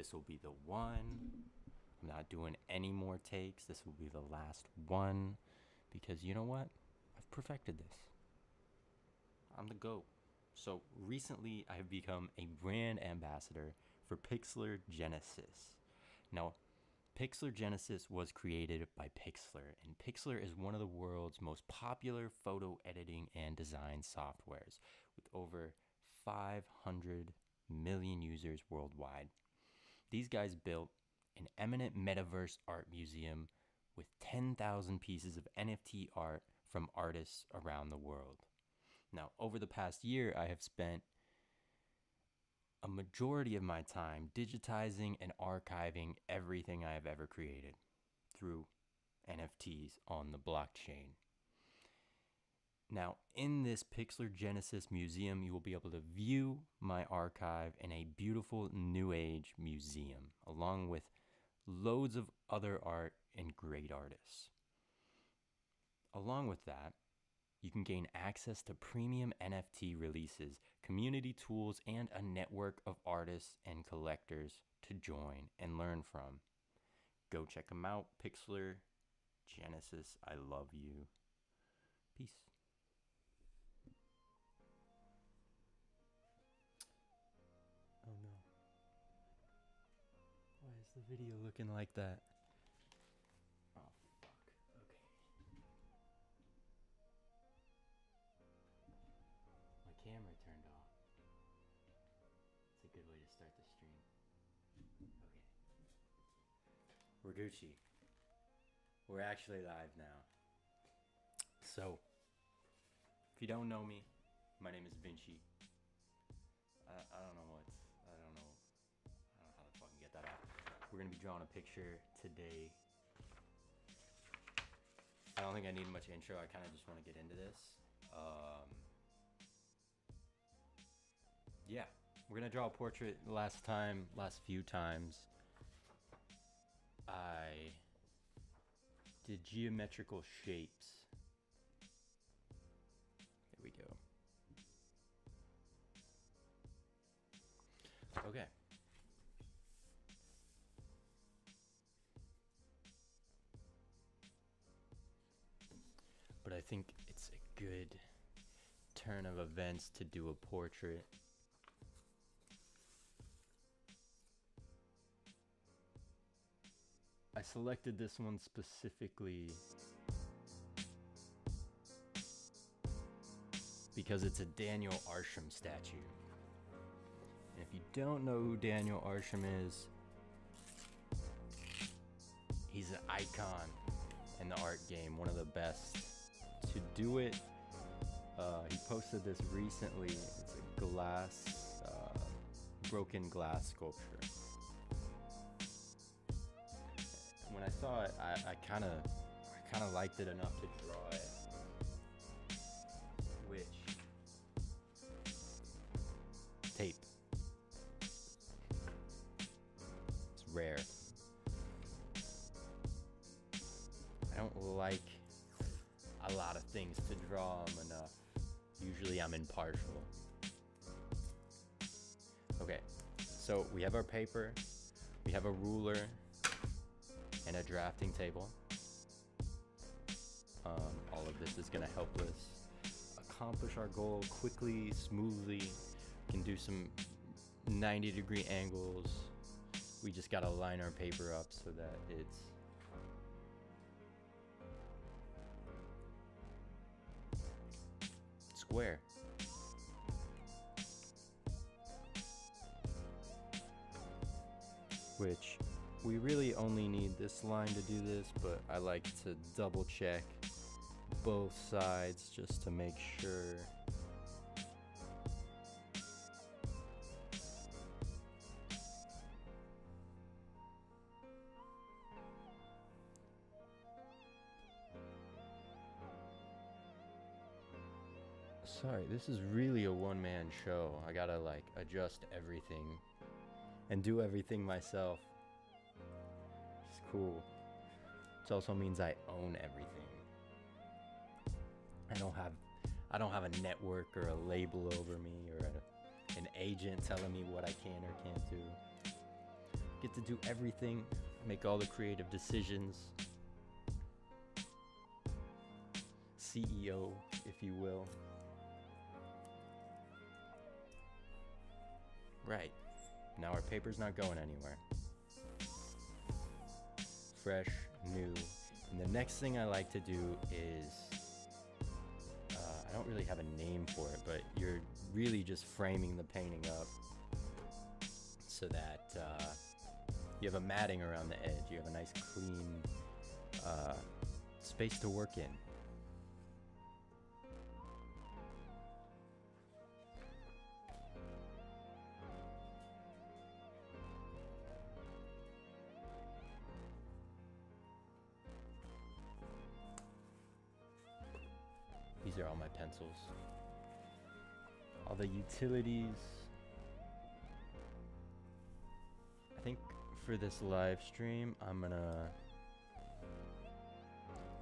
This will be the one. I'm not doing any more takes. This will be the last one. Because you know what? I've perfected this. I'm the GOAT. So recently I've become a brand ambassador for Pixlr Genesis. Now, Pixlr Genesis was created by Pixlr, and Pixlr is one of the world's most popular photo editing and design softwares with over 500 million users worldwide. These guys built an eminent metaverse art museum with 10,000 pieces of NFT art from artists around the world. Now, over the past year, I have spent a majority of my time digitizing and archiving everything I have ever created through NFTs on the blockchain. Now, in this Pixlr Genesis museum, you will be able to view my archive in a beautiful new age museum, along with loads of other art and great artists. Along with that, you can gain access to premium NFT releases, community tools, and a network of artists and collectors to join and learn from. Go check them out. Pixlr Genesis, I love you. Peace. Oh no. Why is the video looking like that? Oh fuck. Okay. My camera turned off. It's a good way to start the stream. Okay. We're Gucci. We're actually live now. So, if you don't know me, my name is Vinci. I don't know how to fucking get that out. We're gonna be drawing a picture today. I don't think I need much intro. I kind of just want to get into this. Yeah, we're gonna draw a portrait. Last few times, I did geometrical shapes. There we go. Okay. But I think it's a good turn of events to do a portrait. I selected this one specifically because it's a Daniel Arsham statue. And if you don't know who Daniel Arsham is, he's an icon in the art game, one of the best to do it. He posted this recently. It's a glass, broken glass sculpture. When I saw it, I kind of liked it enough to draw it, which tape. It's rare. I don't like a lot of things to draw them enough. Usually I'm impartial. Okay, so we have our paper, we have a ruler, and a drafting table. All of this is going to help us accomplish our goal quickly, smoothly. We can do some 90-degree angles. We just got to line our paper up so that it's square. Which we really only need this line to do this, but I like to double check both sides just to make sure. Sorry, this is really a one-man show. I gotta like adjust everything and do everything myself. It's cool. It also means I own everything. I don't have a network or a label over me or an agent telling me what I can or can't do. get to do everything, make all the creative decisions. CEO, if you will. Right. Now our paper's not going anywhere. Fresh, new. And the next thing I like to do is, I don't really have a name for it, but you're really just framing the painting up so that you have a matting around the edge. You have a nice clean space to work in. These are all my pencils. All the utilities. I think for this live stream, I'm gonna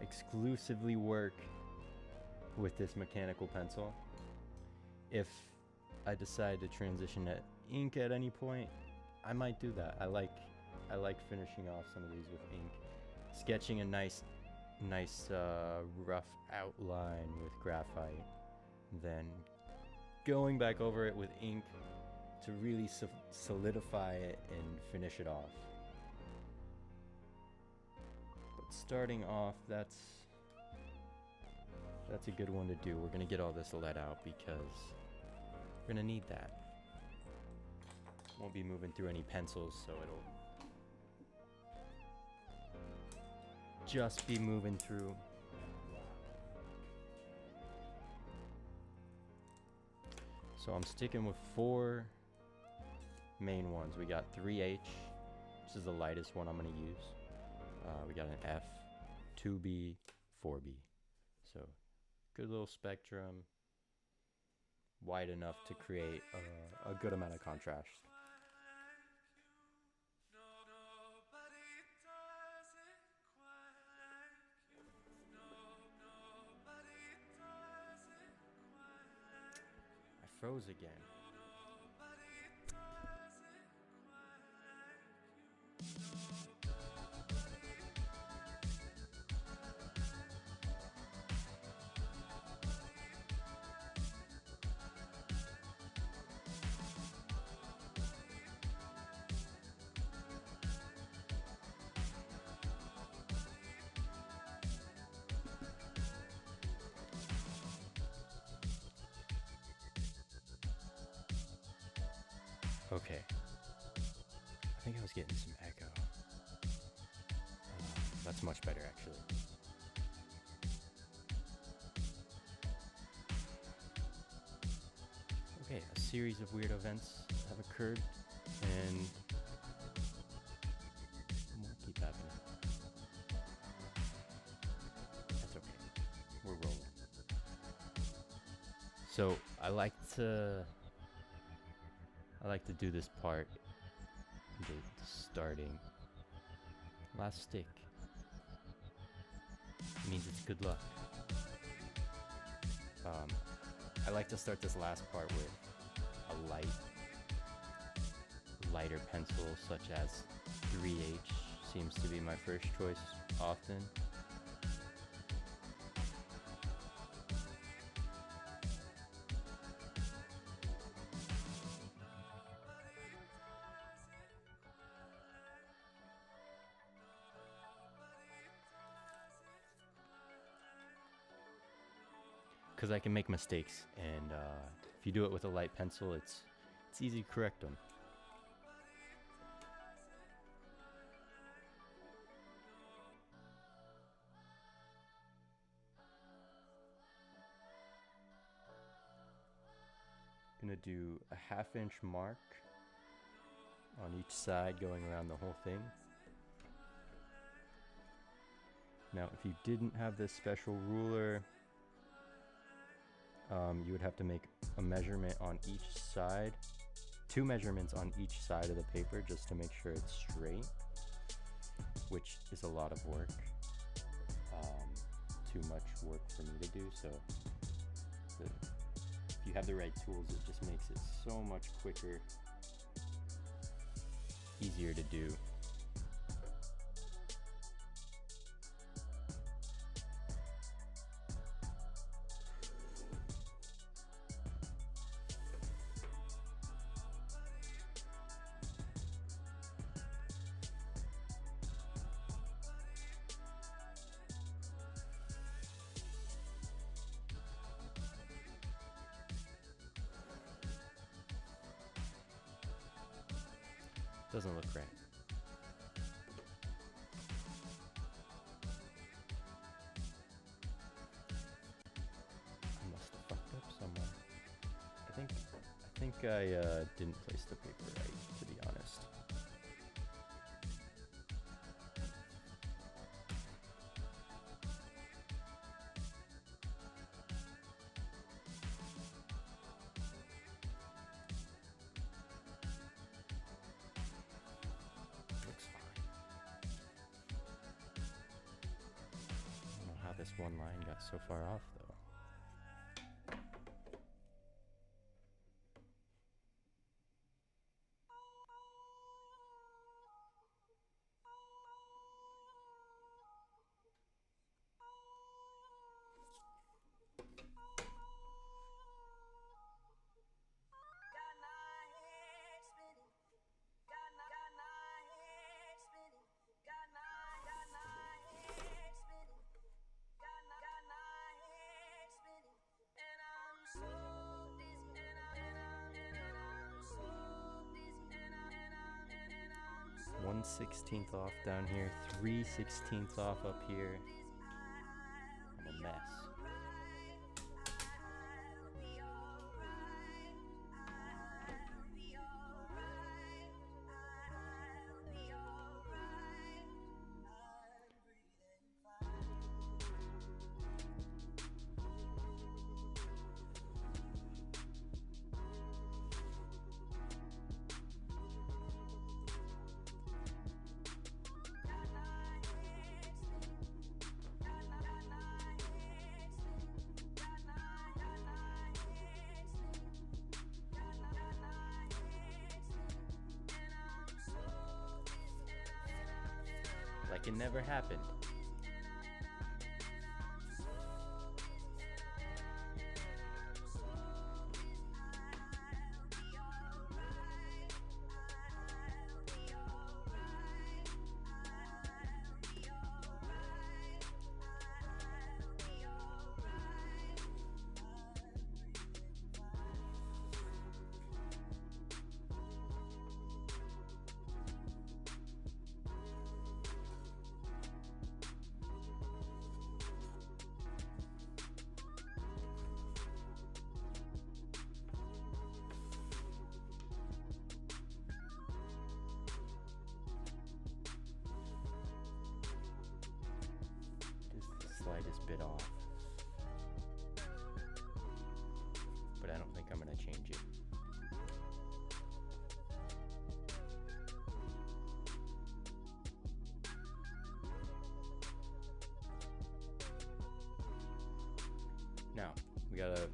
exclusively work with this mechanical pencil. If I decide to transition to ink at any point, I might do that. I like finishing off some of these with ink. Sketching a nice rough outline with graphite, then going back over it with ink to really solidify it and finish it off. But starting off, that's a good one to do. We're gonna get all this lead out because we're gonna need that. Won't be moving through any pencils, so it'll just be moving through. So I'm sticking with 4 main ones. We got 3H, this is the lightest one I'm going to use. We got an F, 2B, 4B. So good little spectrum, wide enough to create a good amount of contrast. Froze again. Okay, I think I was getting some echo. That's much better, actually. Okay, a series of weird events have occurred, and we'll keep happening. That's okay, we're rolling. So I like to do this part, the starting. Last stick means it's good luck. I like to start this last part with a lighter pencil, such as 3H seems to be my first choice often. Because I can make mistakes, and if you do it with a light pencil, it's easy to correct them. Gonna do a 1/2 inch mark on each side going around the whole thing. Now, if you didn't have this special ruler, you would have to make a measurement on each side, 2 measurements on each side of the paper just to make sure it's straight, which is a lot of work, too much work for me to do. So if you have the right tools, it just makes it so much quicker, easier easier to do. Doesn't look right. I must have fucked up somewhere. I think I didn't place the paper right, to be honest. This one line got so far off though. One 16th off down here, 3/16 off up here. I'm a mess. Like it never happened. Slightest bit off, but I don't think I'm going to change it. Now, we got a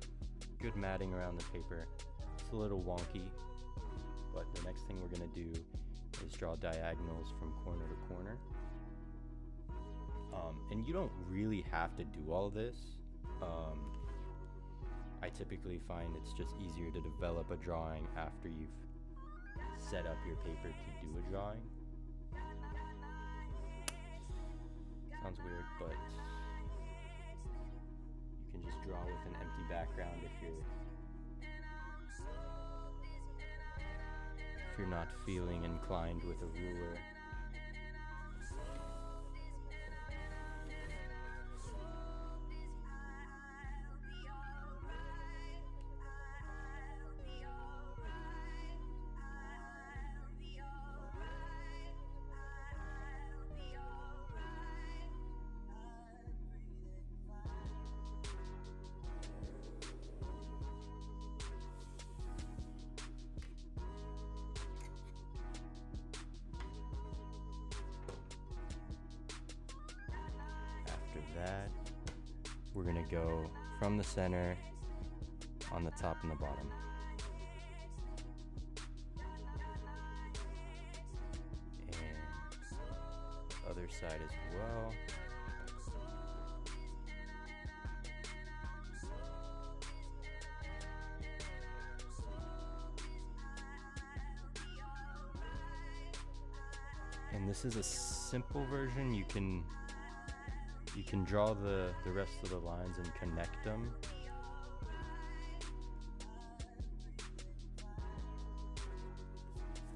good matting around the paper. It's a little wonky, but the next thing we're going to do is draw diagonals from corner to corner. And you don't really have to do all this. I typically find it's just easier to develop a drawing after you've set up your paper to do a drawing. Sounds weird, but you can just draw with an empty background if you're not feeling inclined with a ruler. That we're gonna go from the center on the top and the bottom. other side as well. And this is a simple version. You can draw the rest of the lines and connect them.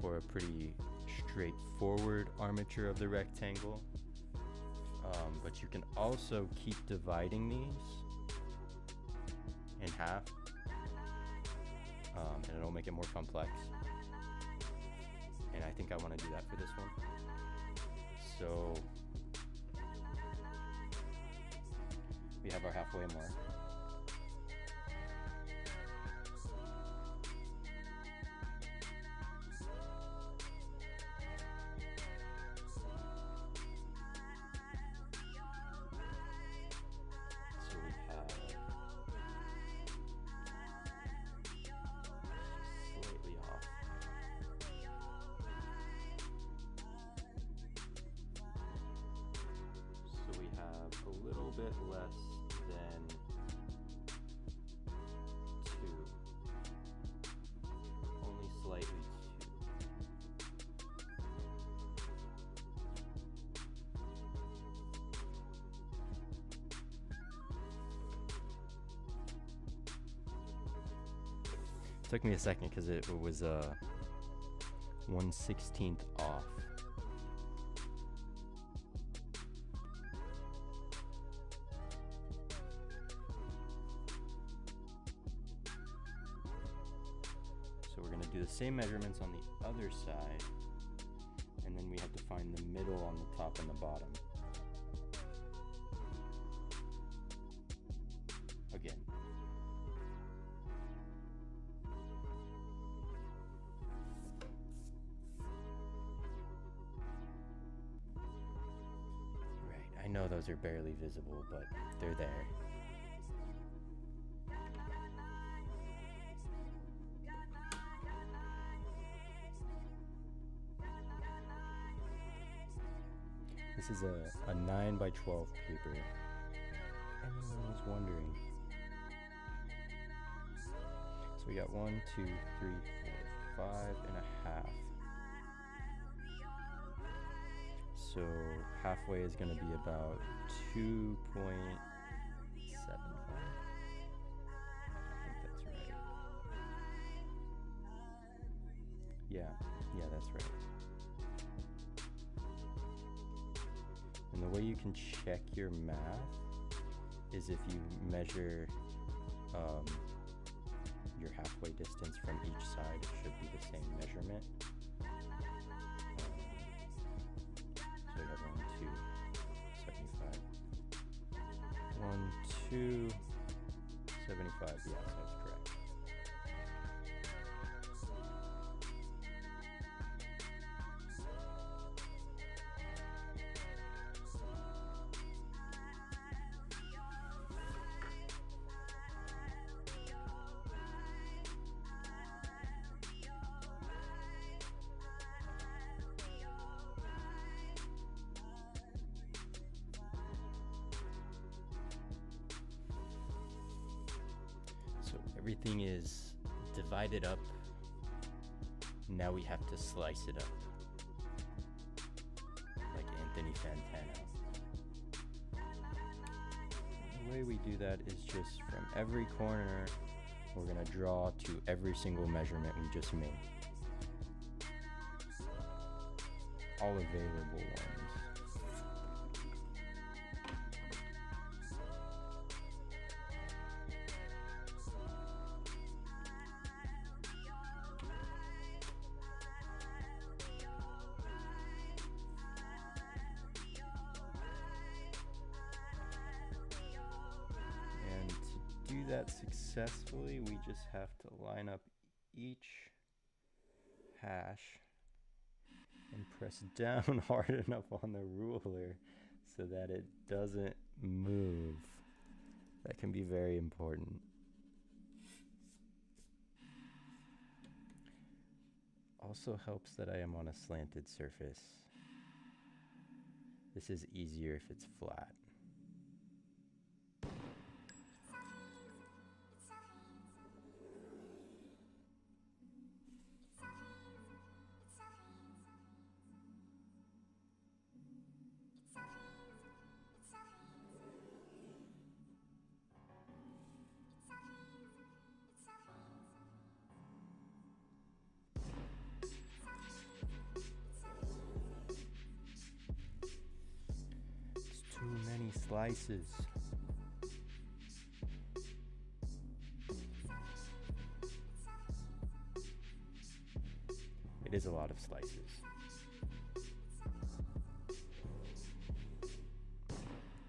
For a pretty straightforward armature of the rectangle. But you can also keep dividing these in half, and it'll make it more complex. And I think I want to do that for this one. So we have our halfway mark. So we have slightly off. So we have a little bit less than 2. Only slightly 2. Took me a second because it was 1/16 off. So we're going to do the same measurements on the other side, and then we have to find the middle on the top and the bottom. Again. Right, I know those are barely visible, but they're there. This is a 9x12 paper. Anyone was wondering. So we got 1, 2, 3, 4, 5.5. So halfway is going to be about 2.75. I think that's right. Yeah, that's right. And the way you can check your math is if you measure your halfway distance from each side, it should be the same measurement. So we have 1, 2, 75. 1, 2, 75. Yes, that's correct. Everything is divided up. Now we have to slice it up. Like Anthony Fantano. The way we do that is just from every corner, we're going to draw to every single measurement we just made. All available ones. That successfully, we just have to line up each hash and press down hard enough on the ruler so that it doesn't move. That can be very important. Also helps that I am on a slanted surface. This is easier if it's flat. Slices. It is a lot of slices.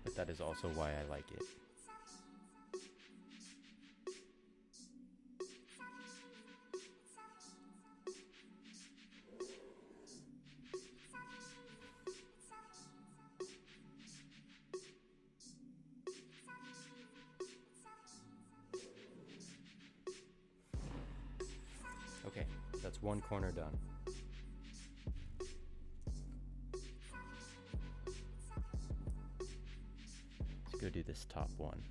But that is also why I like it. Okay, that's one corner done. Let's go do this top one.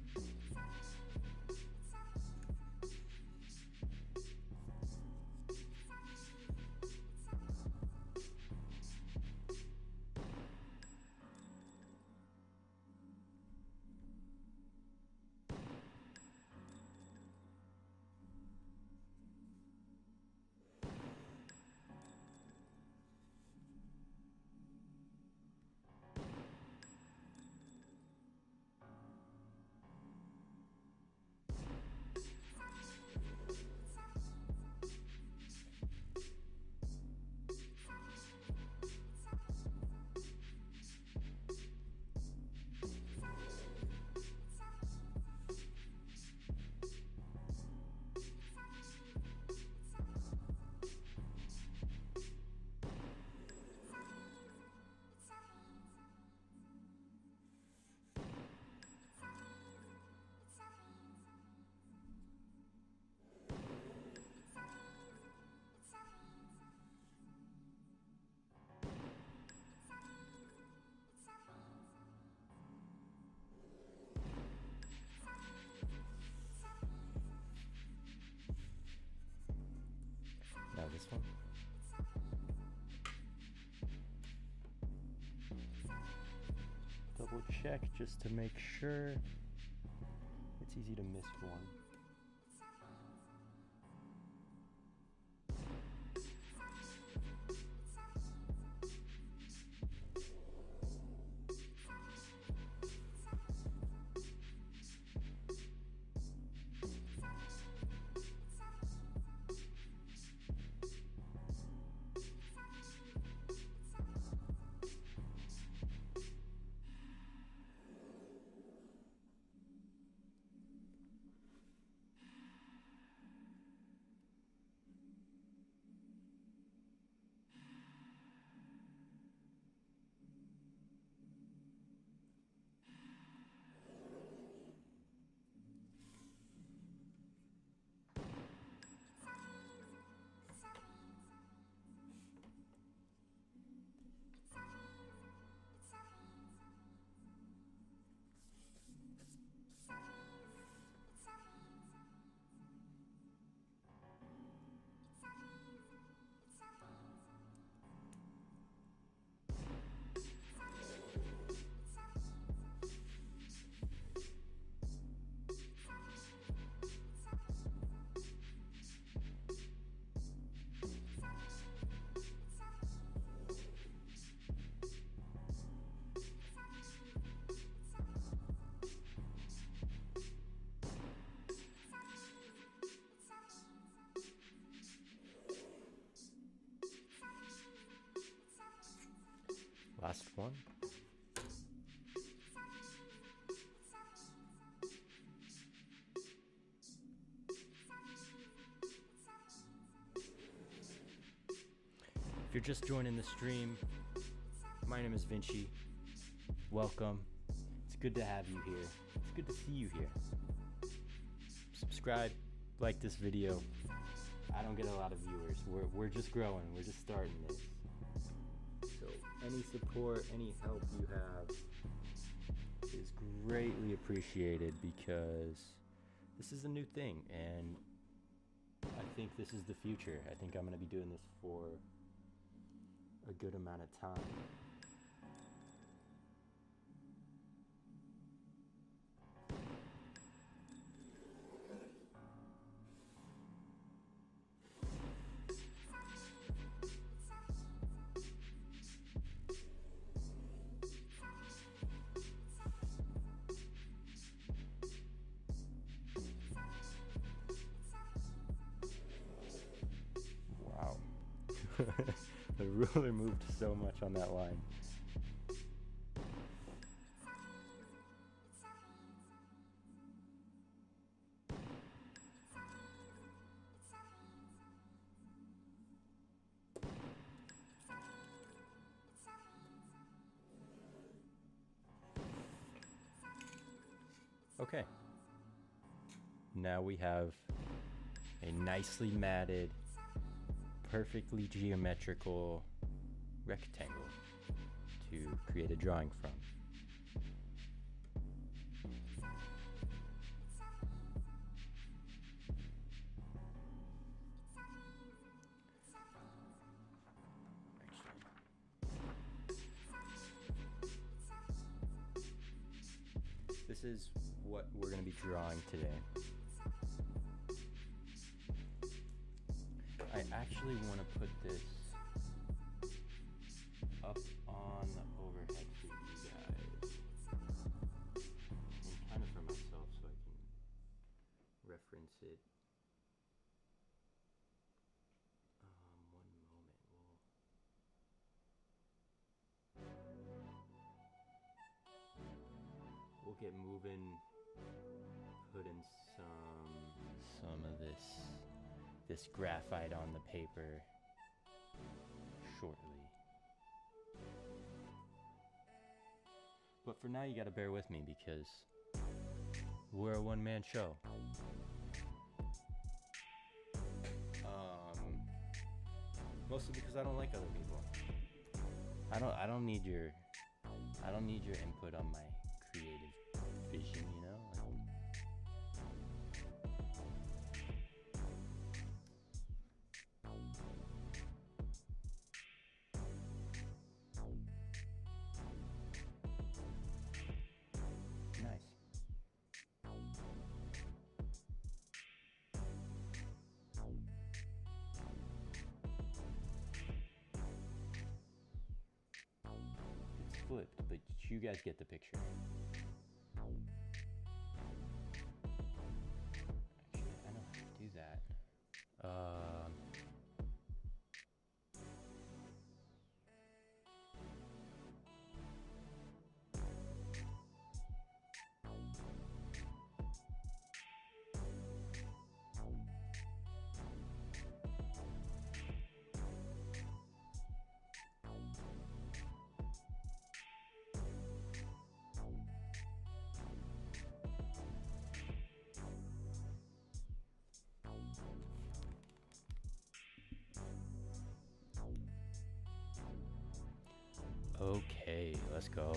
Now this one. Double check just to make sure. It's easy to miss one. Last one. If you're just joining the stream, my name is Vinci. Welcome. It's good to have you here. It's good to see you here. Subscribe, like this video. I don't get a lot of viewers. We're just growing. We're just starting this. So any support, any help you have is greatly appreciated, because this is a new thing and I think this is the future. I think I'm going to be doing this for a good amount of time. The ruler moved so much on that line. Okay. Now we have a nicely matted, perfectly geometrical rectangle to create a drawing from. This is what we're going to be drawing today. I actually want to put this up on the overhead for you guys, and kind of for myself so I can reference it. One moment. We'll get moving, put in some of this graphite on the paper shortly. But for now, you gotta bear with me because we're a one-man show. Mostly because I don't like other people. I don't need your input on my creative vision, you know? Flipped, but you guys get the picture. Actually, I know how to do that. Okay, let's go.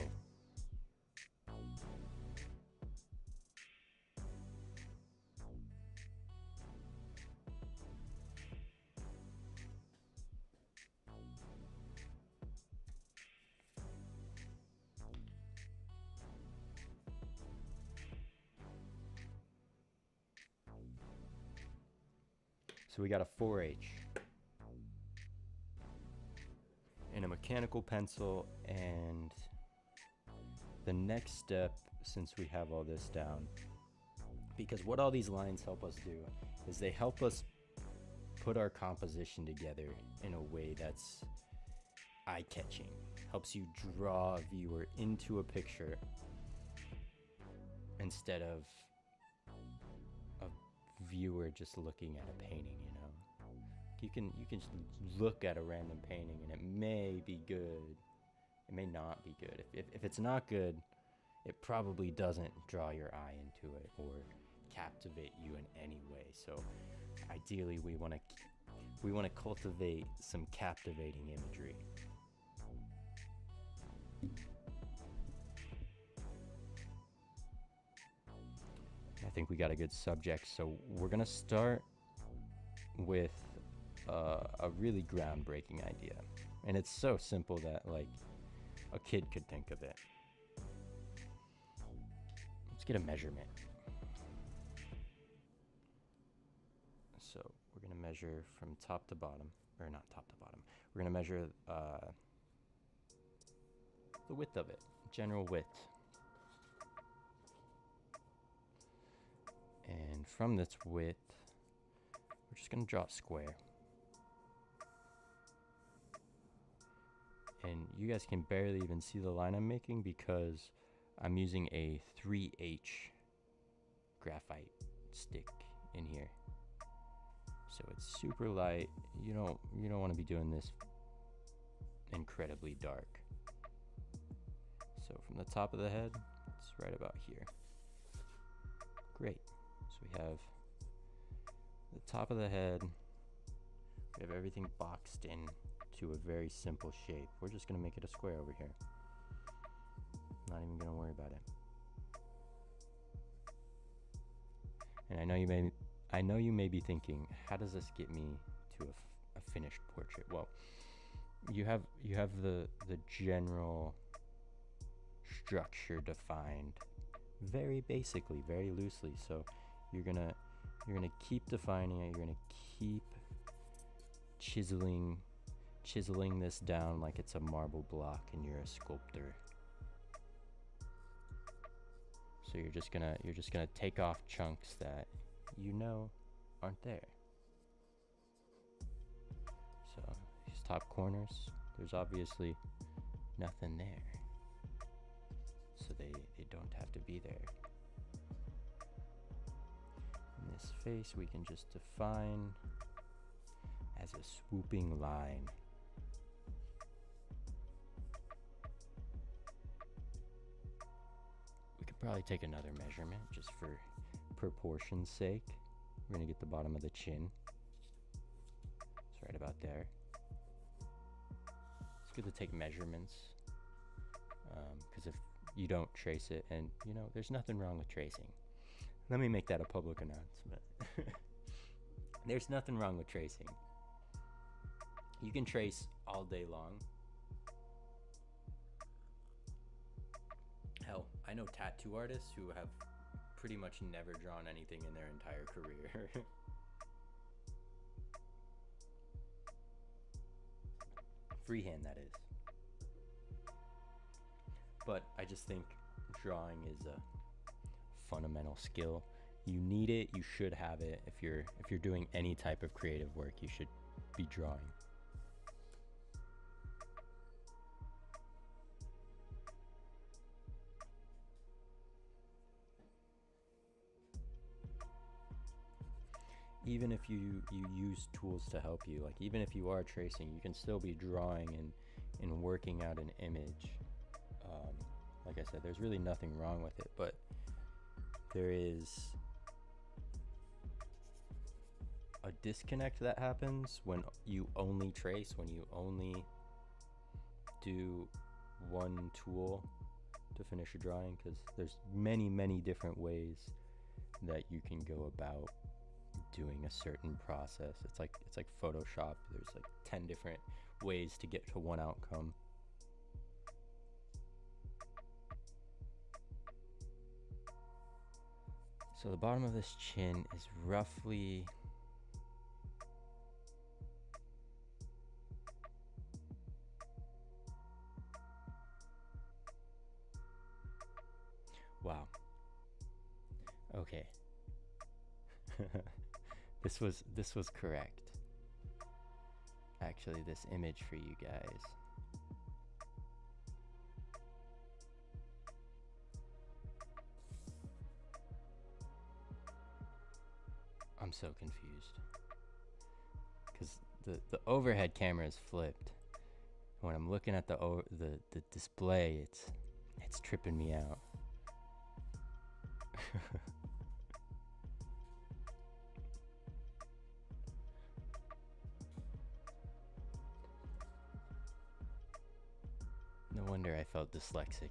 So we got a 4H and a mechanical pencil, and the next step, since we have all this down, because what all these lines help us do is they help us put our composition together in a way that's eye-catching, helps you draw a viewer into a picture instead of a viewer just looking at a painting, you know? You can look at a random painting and it may be good, it may not be good. If it's not good, it probably doesn't draw your eye into it or captivate you in any way. So ideally we want to cultivate some captivating imagery. think we got a good subject. So we're gonna start with a really groundbreaking idea, and it's so simple that like a kid could think of it. Let's get a measurement. So we're gonna measure from top to bottom, or not top to bottom. We're gonna measure the width of it, general width. And from this width, we're just gonna draw a square. And you guys can barely even see the line I'm making because I'm using a 3H graphite stick in here. So it's super light. You don't want to be doing this incredibly dark. So from the top of the head, it's right about here. Great. So we have the top of the head. We have everything boxed in to a very simple shape. We're just gonna make it a square over here. Not even gonna worry about it. And I know you may be thinking, how does this get me to a finished portrait? Well, you have the general structure defined very basically, very loosely. So you're gonna keep defining it. You're gonna keep chiseling this down like it's a marble block and you're a sculptor. So you're just gonna take off chunks that aren't there. So these top corners, there's obviously nothing there. So they don't have to be there. In this face we can just define as a swooping line. We could probably take another measurement just for proportion's sake. We're gonna get the bottom of the chin. It's right about there. It's good to take measurements because if you don't trace it, and there's nothing wrong with tracing. Let me make that a public announcement. There's nothing wrong with tracing. You can trace all day long. Hell, I know tattoo artists who have pretty much never drawn anything in their entire career. Freehand, that is. But I just think drawing is a fundamental skill. You need it, you should have it. If you're doing any type of creative work, you should be drawing. Even if you use tools to help you, like even if you are tracing, you can still be drawing and working out an image. Like I said, there's really nothing wrong with it, but there is a disconnect that happens when you only trace, when you only do one tool to finish a drawing, because there's many different ways that you can go about doing a certain process. It's like Photoshop. There's like 10 different ways to get to one outcome. So the bottom of this chin is roughly wow. Okay. This was correct. Actually, this image for you guys. I'm so confused because the overhead camera is flipped. When I'm looking at the display, it's tripping me out. No wonder I felt dyslexic.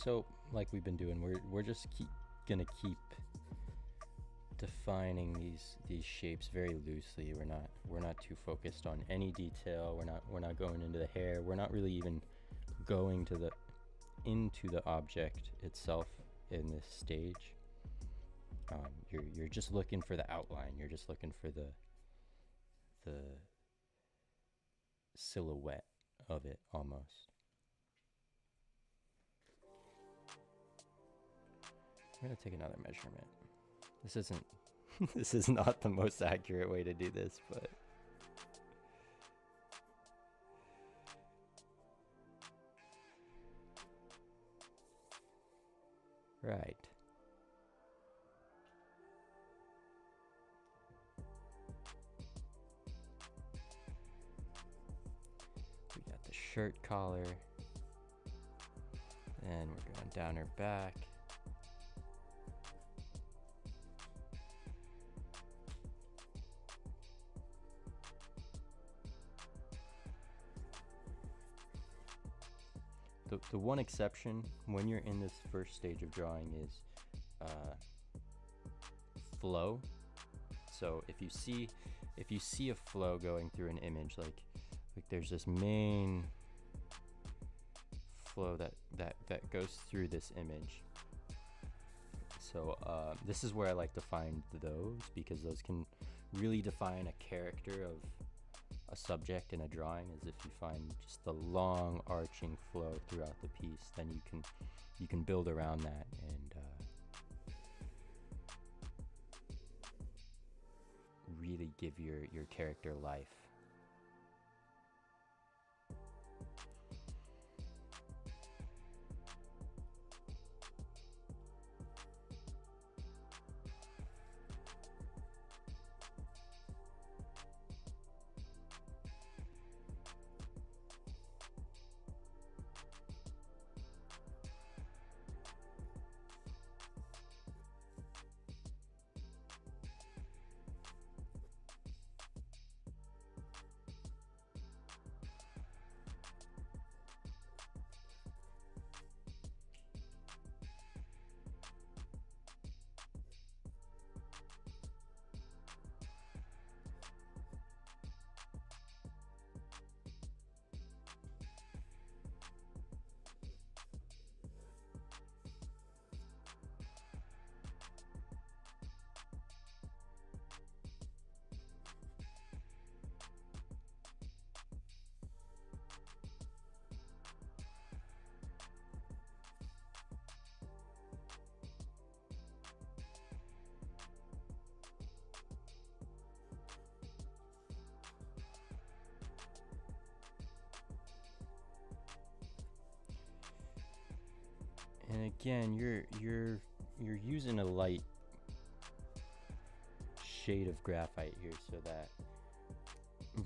So like we've been doing, we're just gonna keep defining these shapes very loosely. We're not too focused on any detail. We're not going into the hair. We're not really even going to into the object itself in this stage. You're just looking for the outline. You're just looking for the silhouette of it almost. I'm gonna take another measurement. This isn't this is not the most accurate way to do this, but right. We got the shirt collar, and we're going down her back. The one exception when you're in this first stage of drawing is flow. So if you see a flow going through an image, like there's this main flow that goes through this image. So this is where I like to find those, because those can really define a character of a subject in a drawing. Is if you find just the long arching flow throughout the piece, then you can build around that and really give your character life. And again, you're using a light shade of graphite here, so that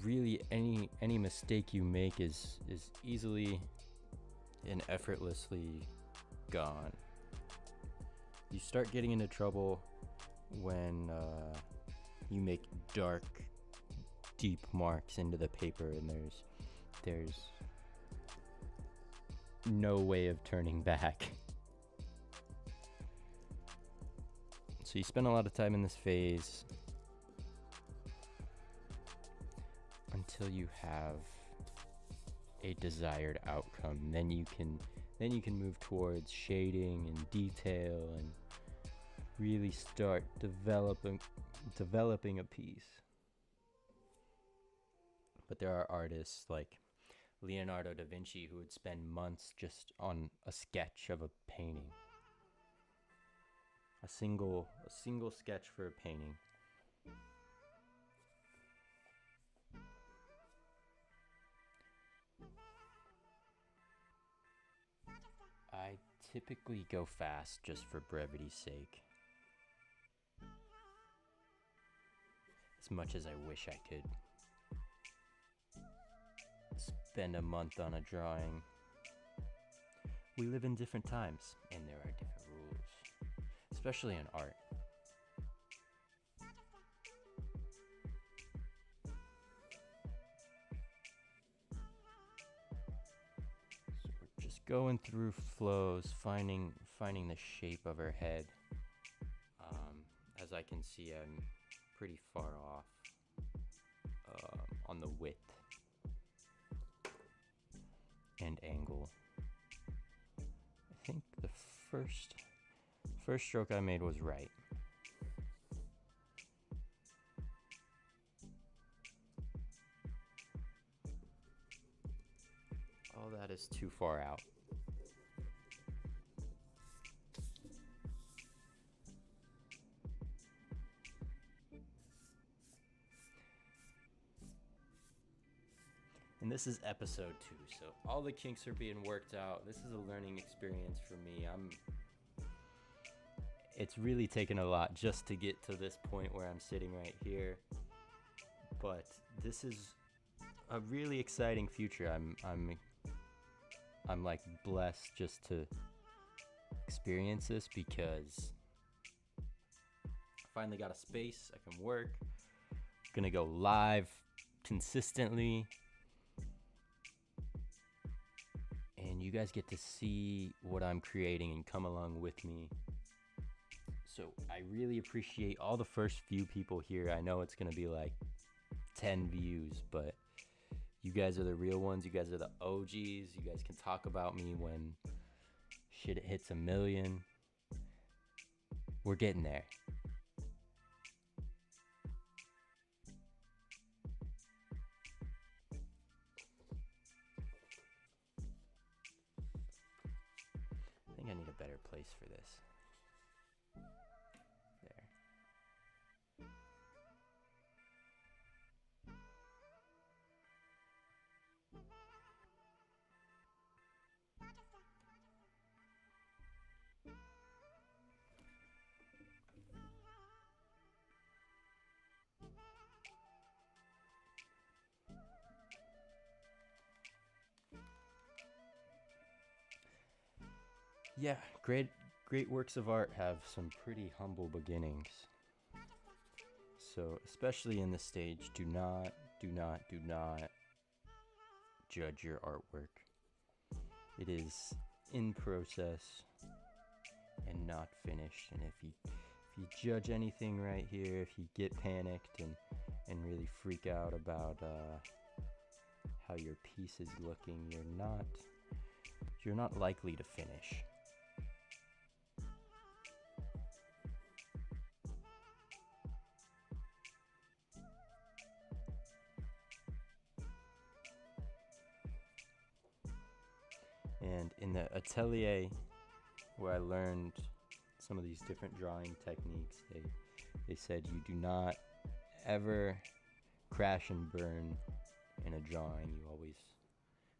really any mistake you make is easily and effortlessly gone. You start getting into trouble when you make dark, deep marks into the paper, and there's no way of turning back. So you spend a lot of time in this phase until you have a desired outcome. Then you can move towards shading and detail and really start developing a piece. But there are artists like Leonardo da Vinci who would spend months just on a sketch of a painting. A single sketch for a painting. I typically go fast just for brevity's sake. As much as I wish I could spend a month on a drawing. We live in different times, and there are different rules, especially in art. So we're just going through flows, finding the shape of her head. As I can see, I'm pretty far off on the width and angle. I think the first stroke I made was right. All that is too far out. And this is episode 2, so all the kinks are being worked out. This is a learning experience for me. It's really taken a lot just to get to this point where I'm sitting right here. But this is a really exciting future. I'm like blessed just to experience this, because I finally got a space I can work. Gonna go live consistently. And you guys get to see what I'm creating and come along with me. So I really appreciate all the first few people here. I know it's going to be like 10 views, but you guys are the real ones. You guys are the OGs. You guys can talk about me when shit hits 1 million. We're getting there. I think I need a better place for this. There. Yeah, great works of art have some pretty humble beginnings. So, especially in this stage, do not judge your artwork. It is in process and not finished. And if you judge anything right here, if you get panicked and really freak out about how your piece is looking, you're not likely to finish. And in the atelier, where I learned some of these different drawing techniques, they said you do not ever crash and burn in a drawing. You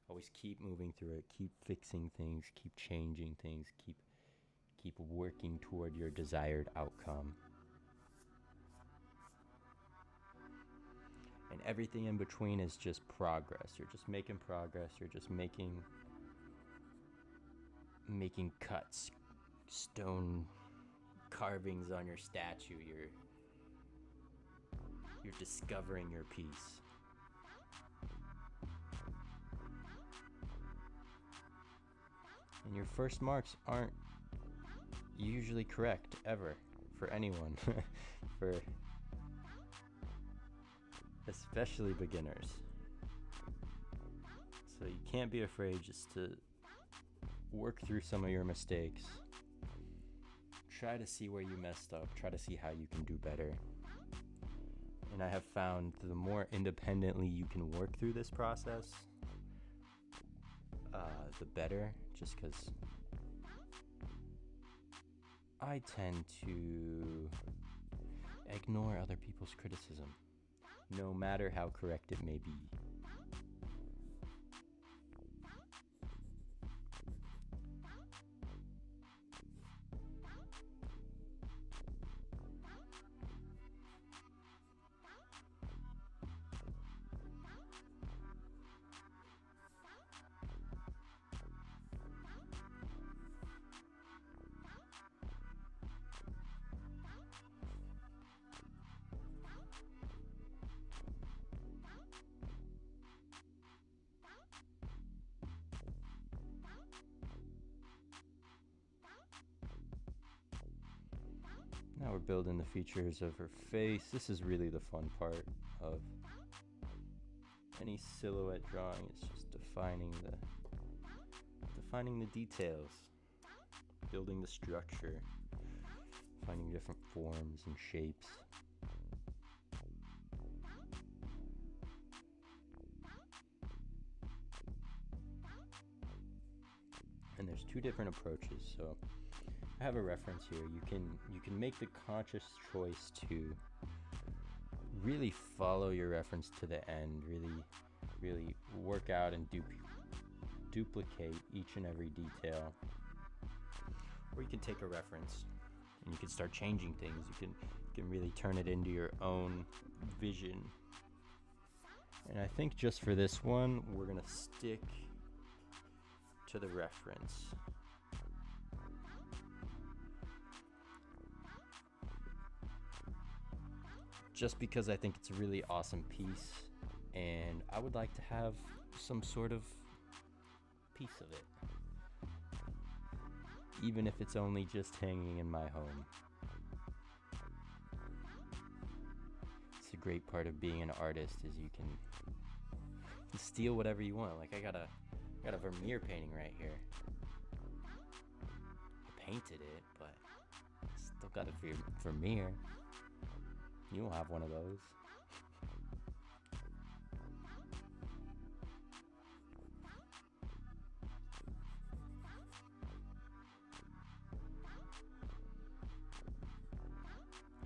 always keep moving through it, keep fixing things, keep changing things, keep working toward your desired outcome. And everything in between is just progress. You're just making progress. You're just making cuts, stone carvings on your statue. You're discovering your piece. And your first marks aren't usually correct ever for anyone. For especially beginners. So you can't be afraid just to work through some of your mistakes. Try to see where you messed up. Try to see how you can do better. And I have found the more independently you can work through this process, the better. Just because I tend to ignore other people's criticism, no matter how correct it may be. Now we're building the features of her face. This is really the fun part of any silhouette drawing. It's just defining the details, building the structure, finding different forms and shapes. And there's two different approaches. So I have a reference here. You can make the conscious choice to really follow your reference to the end, really work out and duplicate each and every detail. Or you can take a reference and you can start changing things. You can really turn it into your own vision. And I think just for this one, we're gonna stick to the reference. Just because I think it's a really awesome piece, and I would like to have some sort of piece of it, even if it's only just hanging in my home. It's a great part of being an artist, is you can steal whatever you want. Like I got a Vermeer painting right here. I painted it, but still got a Vermeer. You don't have one of those.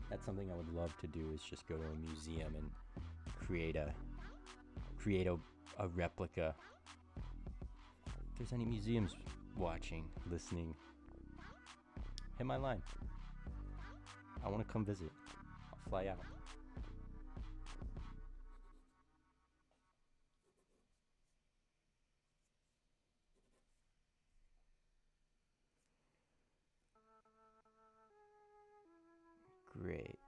That's something I would love to do, is just go to a museum and create a replica. If there's any museums watching, listening, hit my line. I want to come visit. I'll fly out. Great.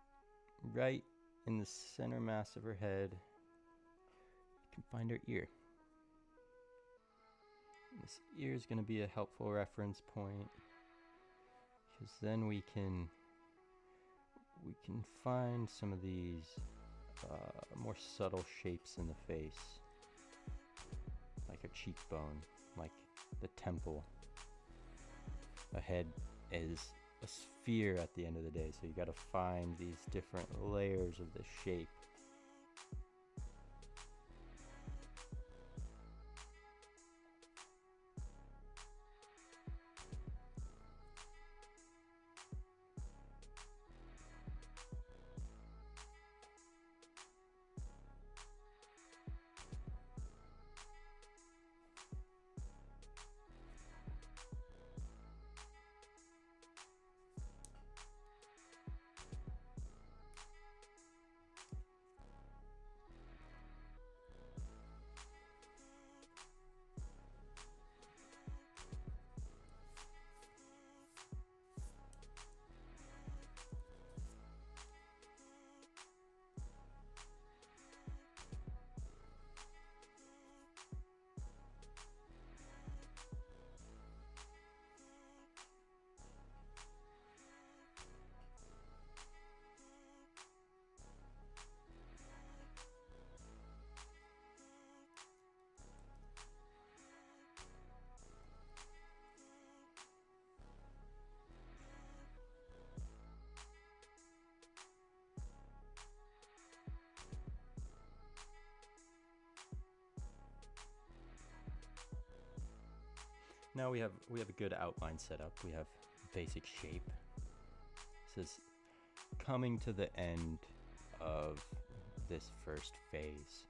Right in the center mass of her head, you can find her ear. This ear is going to be a helpful reference point, because then we can find some of these more subtle shapes in the face, like a cheekbone, like the temple. A head is a sphere at the end of the day, so you got to find these different layers of the shape. Now we have a good outline set up. We have basic shape. This is coming to the end of this first phase.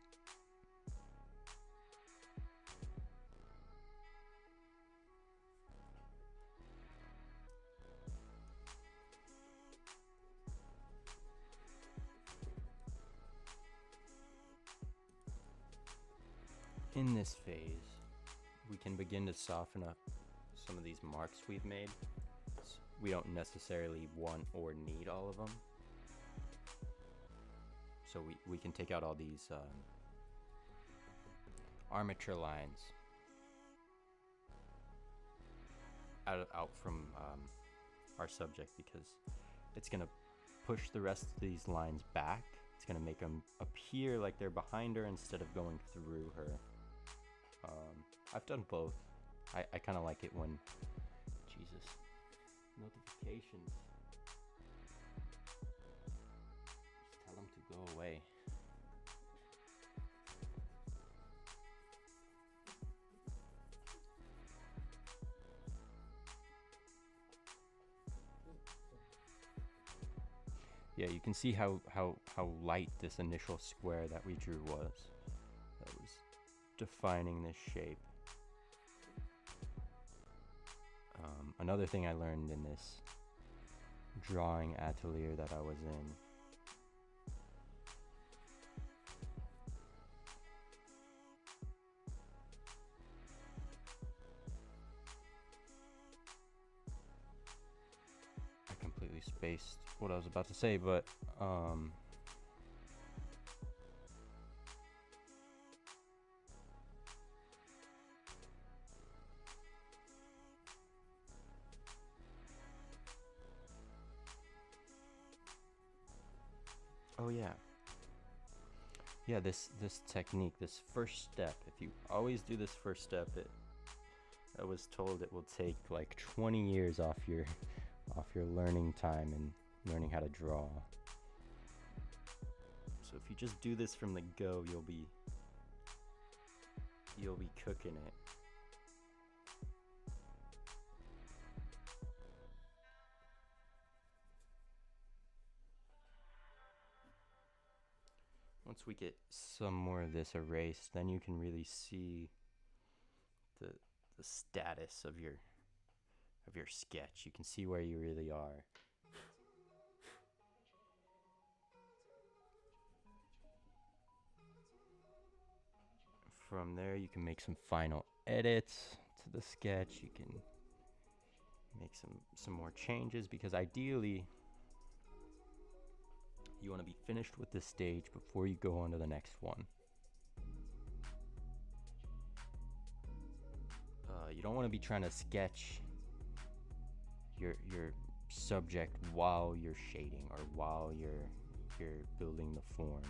In this phase, we can begin to soften up some of these marks we've made. We don't necessarily want or need all of them. So we can take out all these armature lines out from our subject, because it's gonna push the rest of these lines back, it's going to make them appear like they're behind her instead of going through her. I've done both. I kind of like it when, Jesus, notifications. Just tell them to go away. Yeah, you can see how light this initial square that we drew was. That was defining this shape. Another thing I learned in this drawing atelier that I was in, I completely spaced what I was about to say, but oh yeah, this technique, this first step, if you always do this first step, I was told it will take like 20 years off your learning time and learning how to draw. So if you just do this from the go, you'll be cooking it. Once we get some more of this erased, then you can really see the status of your sketch. You can see where you really are. From there, you can make some final edits to the sketch. You can make some more changes, because ideally you want to be finished with this stage before you go on to the next one. You don't want to be trying to sketch your subject while you're shading or while you're building the form.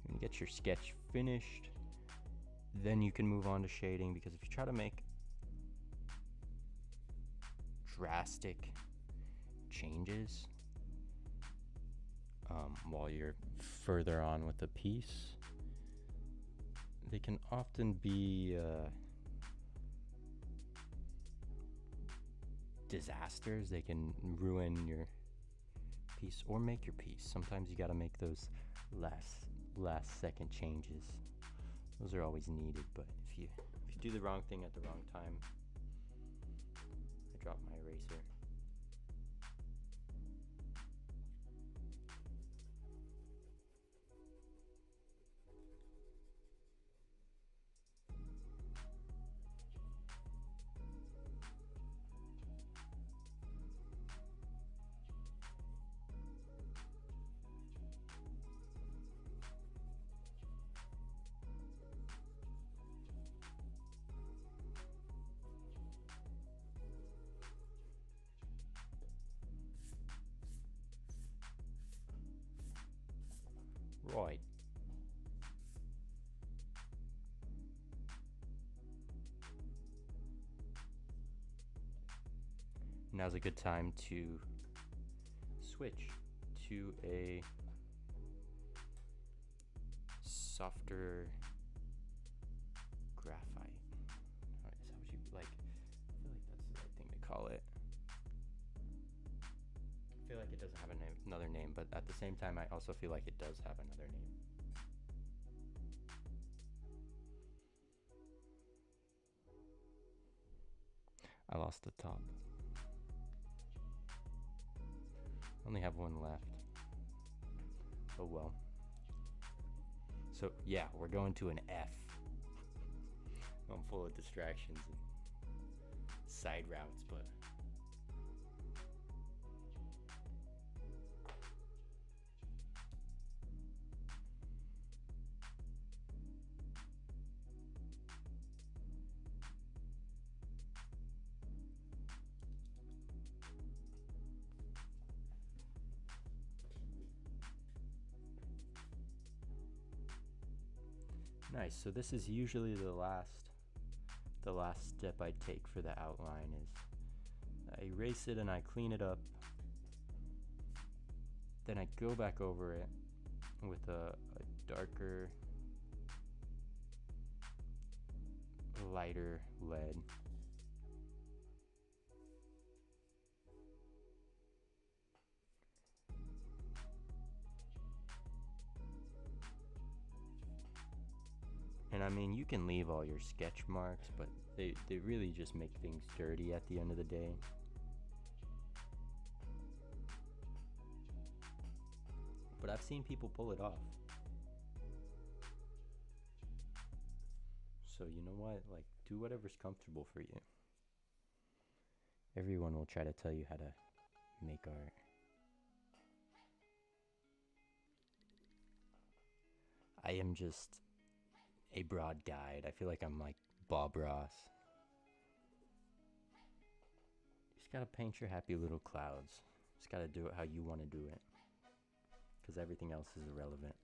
When you get your sketch finished, then you can move on to shading, because if you try to make drastic changes while you're further on with the piece, they can often be disasters. They can ruin your piece or make your piece. Sometimes you got to make those last second changes. Those are always needed, but if you do the wrong thing at the wrong time. I dropped my eraser. Right. Now's a good time to switch to a softer graphite. Is that what you like? I feel like that's the right thing to call it. I feel like it doesn't have another name, but at the same time, I also feel like it does have another name. I lost the top. Only have one left. Oh well. So yeah, we're going to an F. I'm full of distractions and side routes, but Nice. So this is usually the last step I take for the outline is I erase it and I clean it up. Then I go back over it with a darker, lighter lead. And I mean, you can leave all your sketch marks, but they really just make things dirty at the end of the day. But I've seen people pull it off. So you know what? Like, do whatever's comfortable for you. Everyone will try to tell you how to make art. I am just a broad guide. I feel like I'm like Bob Ross. You just gotta paint your happy little clouds. Just gotta do it how you want to do it. Because everything else is irrelevant.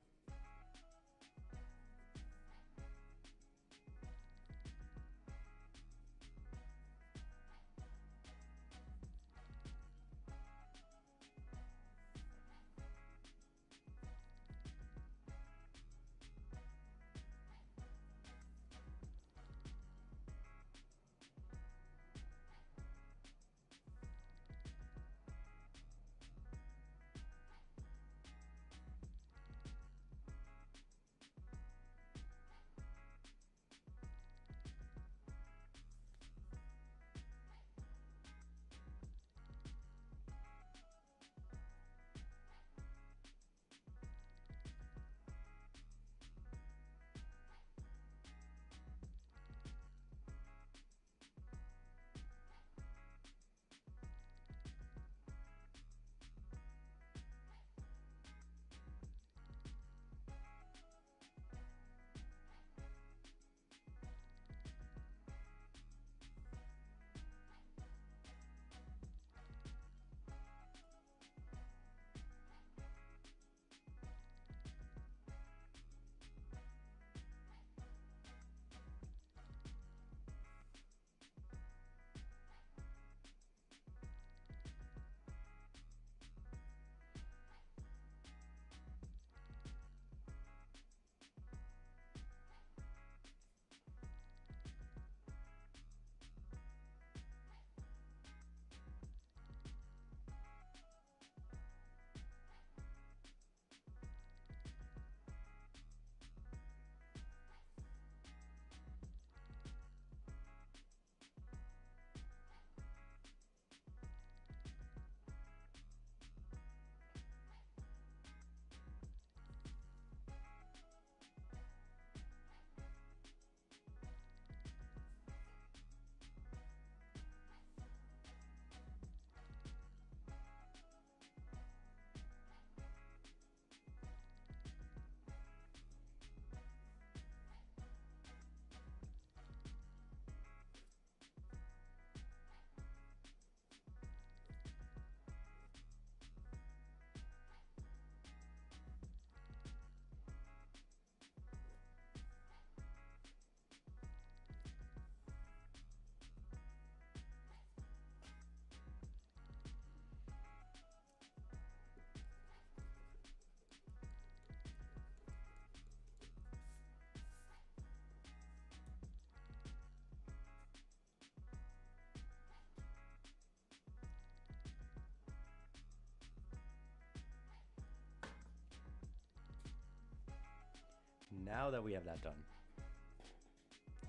Now that we have that done,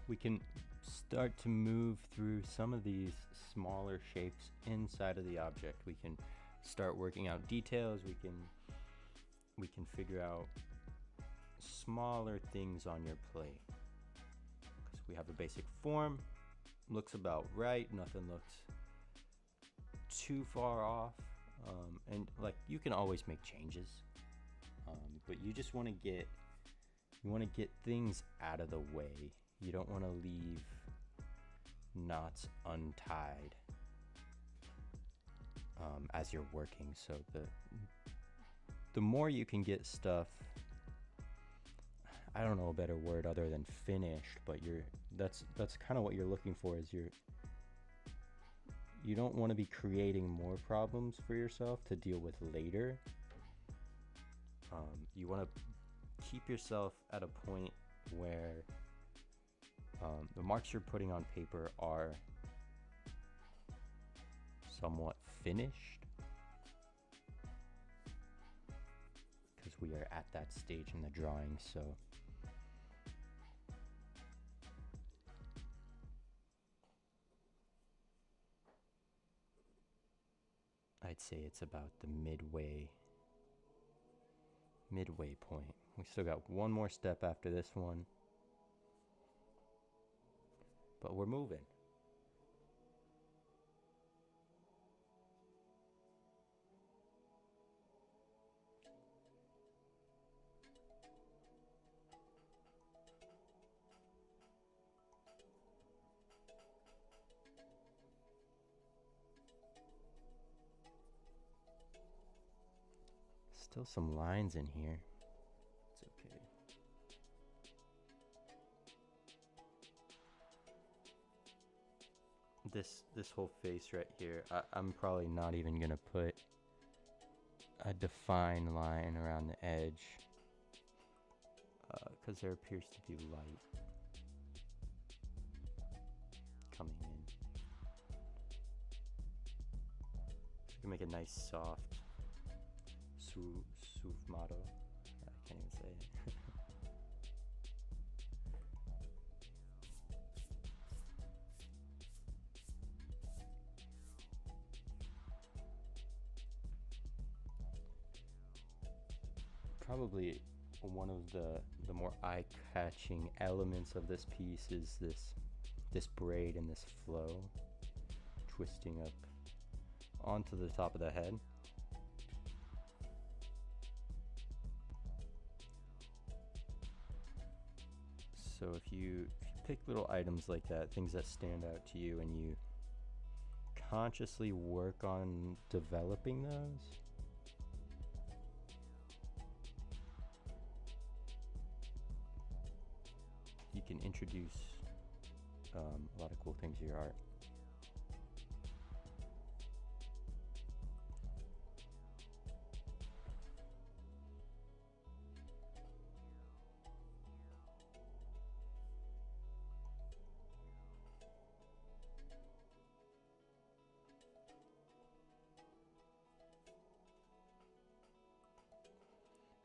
we can start to move through some of these smaller shapes inside of the object. We can start working out details. We can figure out smaller things on your plate. Because we have a basic form, looks about right, nothing looks too far off. And like, you can always make changes, but you just want to get things out of the way. You don't want to leave knots untied as you're working. So the more you can get stuff, I don't know a better word other than finished, but that's kind of what you're looking for. Is you don't want to be creating more problems for yourself to deal with later. You want to keep yourself at a point where the marks you're putting on paper are somewhat finished, because we are at that stage in the drawing. So I'd say it's about the midway point. We still got one more step after this one, but we're moving. Still some lines in here. It's okay. This whole face right here, I'm probably not even gonna put a defined line around the edge, because there appears to be light coming in. So we can make a nice soft sfumato. I can't even say it. Probably one of the more eye-catching elements of this piece is this braid and this flow twisting up onto the top of the head. So if you pick little items like that, things that stand out to you, and you consciously work on developing those, you can introduce a lot of cool things to your art.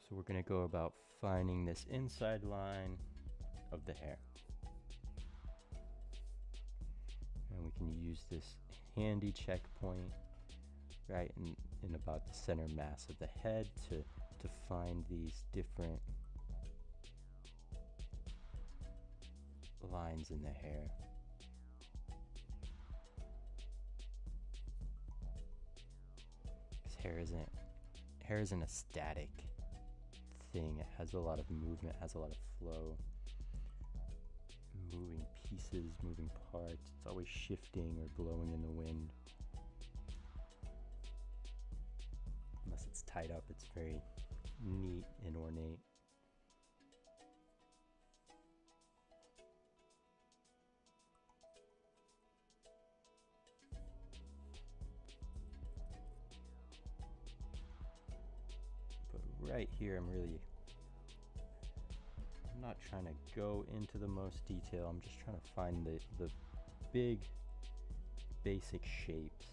So we're going to go about finding this inside line of the hair. And we can use this handy checkpoint right in about the center mass of the head to find these different lines in the hair. Because hair isn't a static thing. It has a lot of movement, has a lot of flow, moving pieces, moving parts. It's always shifting or blowing in the wind. Unless it's tied up, it's very neat and ornate. But right here, I'm not trying to go into the most detail. I'm just trying to find the big basic shapes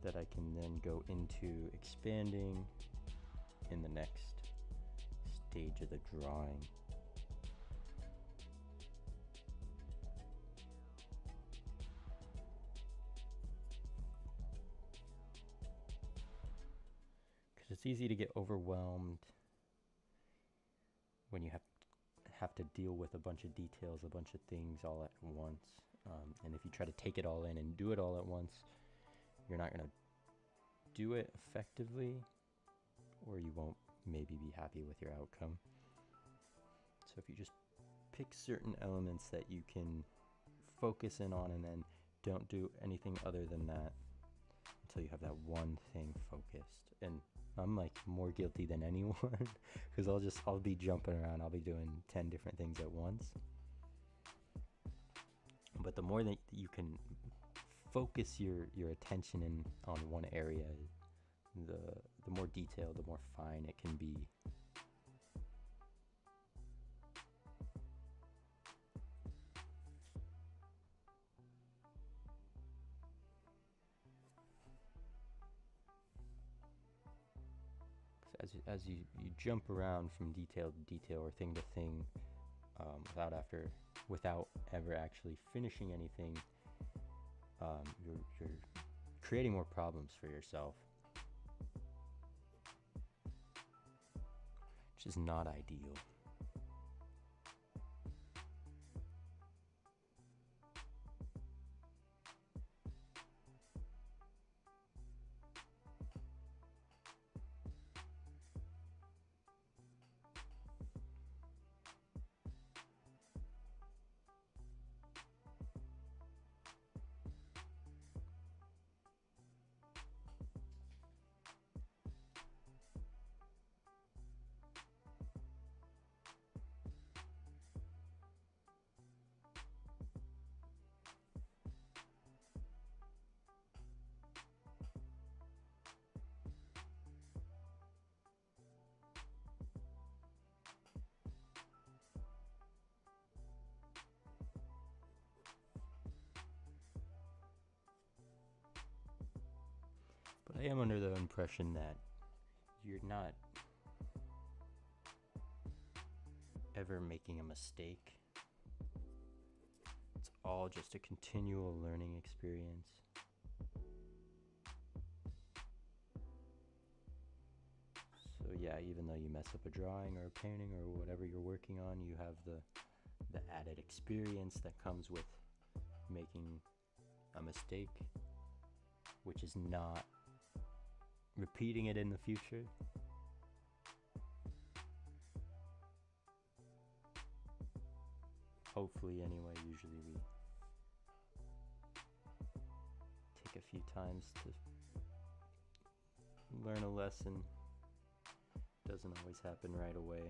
that I can then go into expanding in the next stage of the drawing. Because it's easy to get overwhelmed when you have to deal with a bunch of details, a bunch of things all at once. And if you try to take it all in and do it all at once, you're not going to do it effectively, or you won't maybe be happy with your outcome. So if you just pick certain elements that you can focus in on, and then don't do anything other than that until you have that one thing focused. And I'm like more guilty than anyone because I'll be jumping around. I'll be doing 10 different things at once. But the more that you can focus your attention in on one area, the more detailed, the more fine it can be. As you jump around from detail to detail or thing to thing, without ever actually finishing anything, you're creating more problems for yourself, which is not ideal. But I am under the impression that you're not ever making a mistake. It's all just a continual learning experience. So yeah, even though you mess up a drawing or a painting or whatever you're working on, you have the added experience that comes with making a mistake, which is not repeating it in the future. Hopefully, anyway. Usually we take a few times to learn a lesson. Doesn't always happen right away.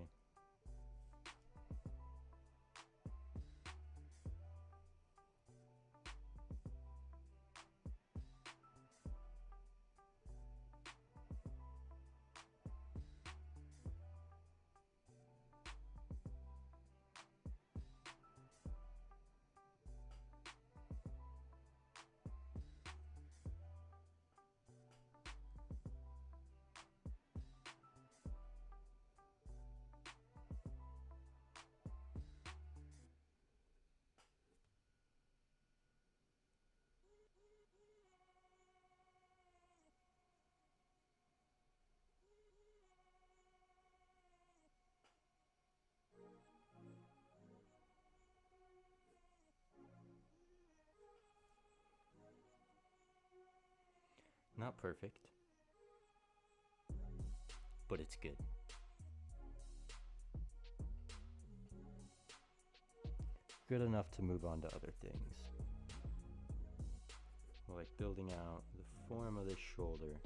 Not perfect, but it's good. Good enough to move on to other things. Like building out the form of the shoulder.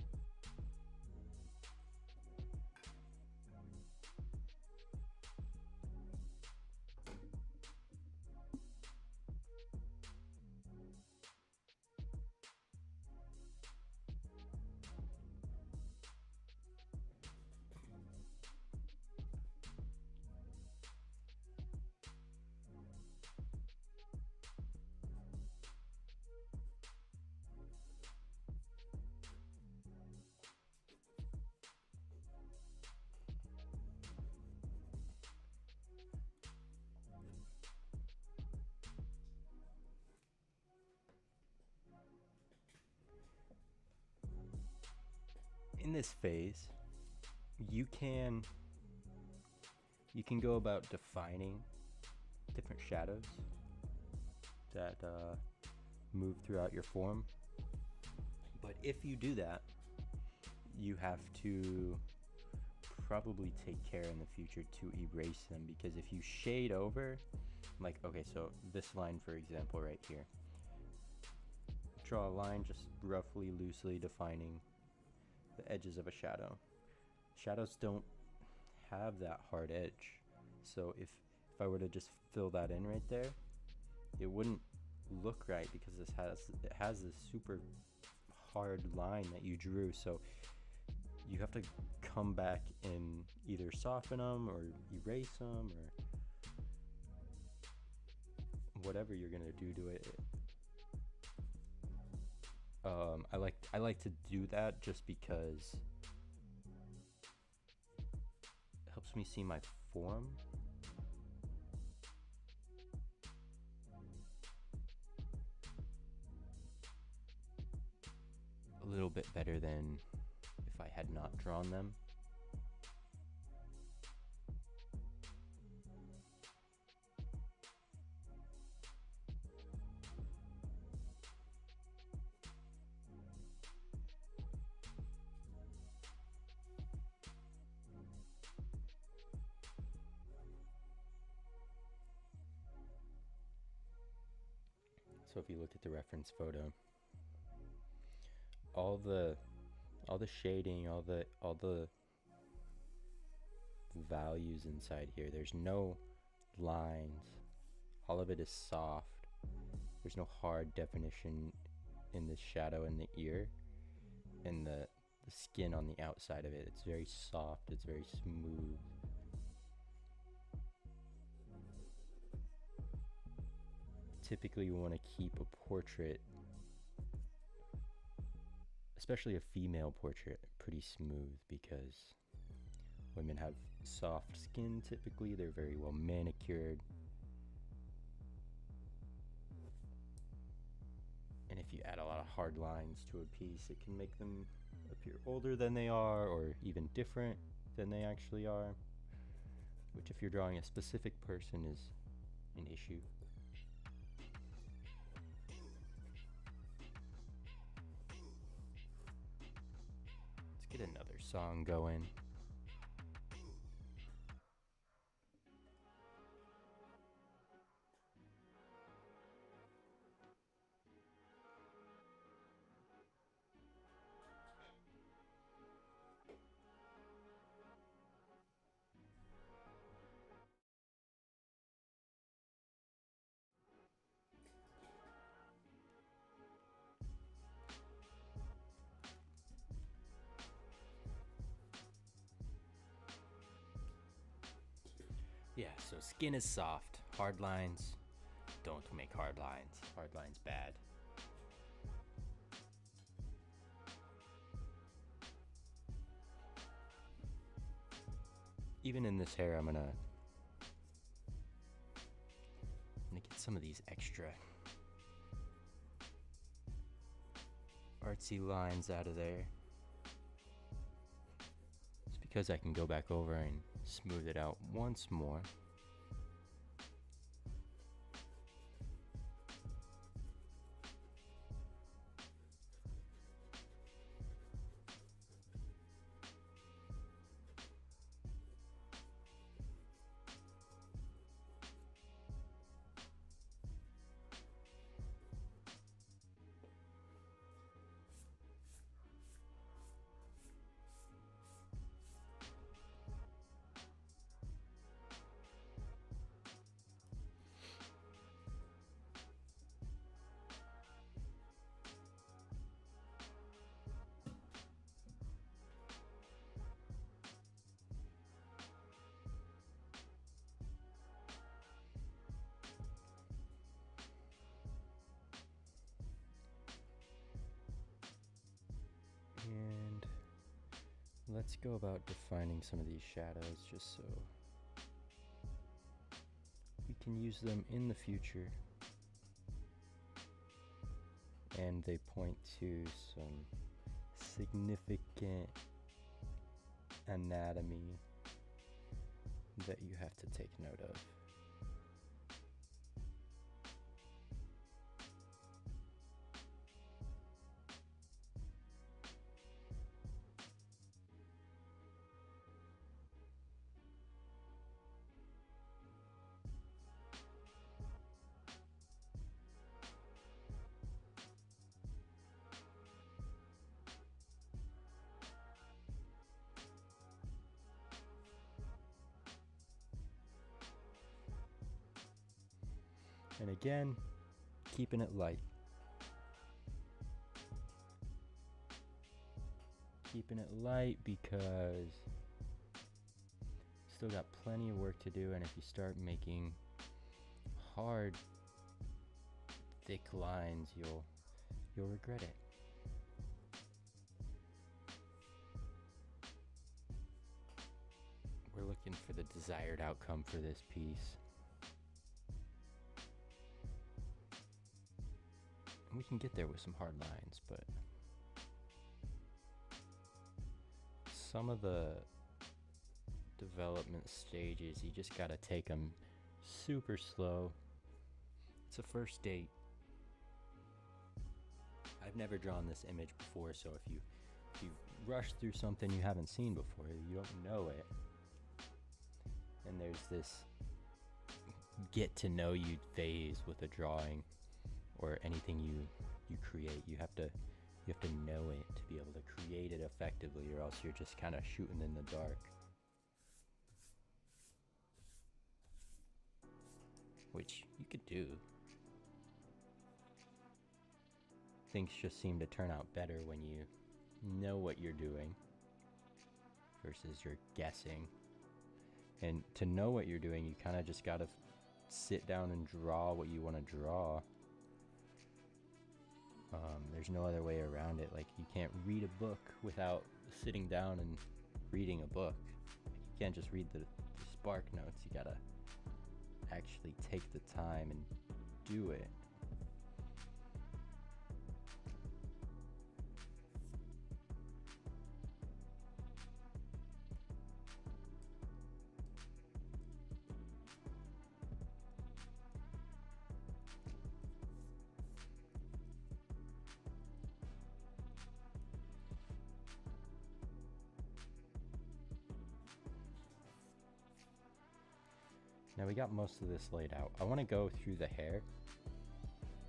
In this phase, you can go about defining different shadows that move throughout your form. But if you do that, you have to probably take care in the future to erase them, because if you shade over, like, okay, so this line, for example, right here, draw a line just roughly, loosely defining the edges of a shadow. shadows don't have that hard edge. So if I were to just fill that in right there, it wouldn't look right because it has this super hard line that you drew. So you have to come back and either soften them or erase them or whatever you're gonna do to it. I like to do that just because it helps me see my form. A little bit better than if I had not drawn them. So if you look at the reference photo, all the shading, all the values inside here, there's no lines. All of it is soft. There's no hard definition in the shadow in the ear and the skin on the outside of it. It's very soft, it's very smooth. Typically you want to keep a portrait, especially a female portrait, pretty smooth because women have soft skin typically. They're very well manicured. And if you add a lot of hard lines to a piece, it can make them appear older than they are or even different than they actually are, which if you're drawing a specific person is an issue. Let's get another song going. Yeah, so skin is soft. Hard lines, don't make hard lines. Hard lines bad. Even in this hair, I'm gonna get some of these extra artsy lines out of there. It's because I can go back over and smooth it out once more. And let's go about defining some of these shadows just so we can use them in the future. And they point to some significant anatomy that you have to take note of. And again, keeping it light. Keeping it light because still got plenty of work to do, and if you start making hard, thick lines, you'll regret it. We're looking for the desired outcome for this piece. And we can get there with some hard lines, but some of the development stages, you just gotta take them super slow. It's a first date. I've never drawn this image before, so if you rush through something you haven't seen before, you don't know it. And there's this get to know you phase with a drawing or anything you create. You have to know it to be able to create it effectively, or else you're just kind of shooting in the dark. Which you could do. Things just seem to turn out better when you know what you're doing versus you're guessing. And to know what you're doing, you kind of just gotta sit down and draw what you want to draw. There's no other way around it. Like, you can't read a book without sitting down and reading a book. You can't just read the spark notes. You gotta actually take the time and do it. Now we got most of this laid out. I want to go through the hair,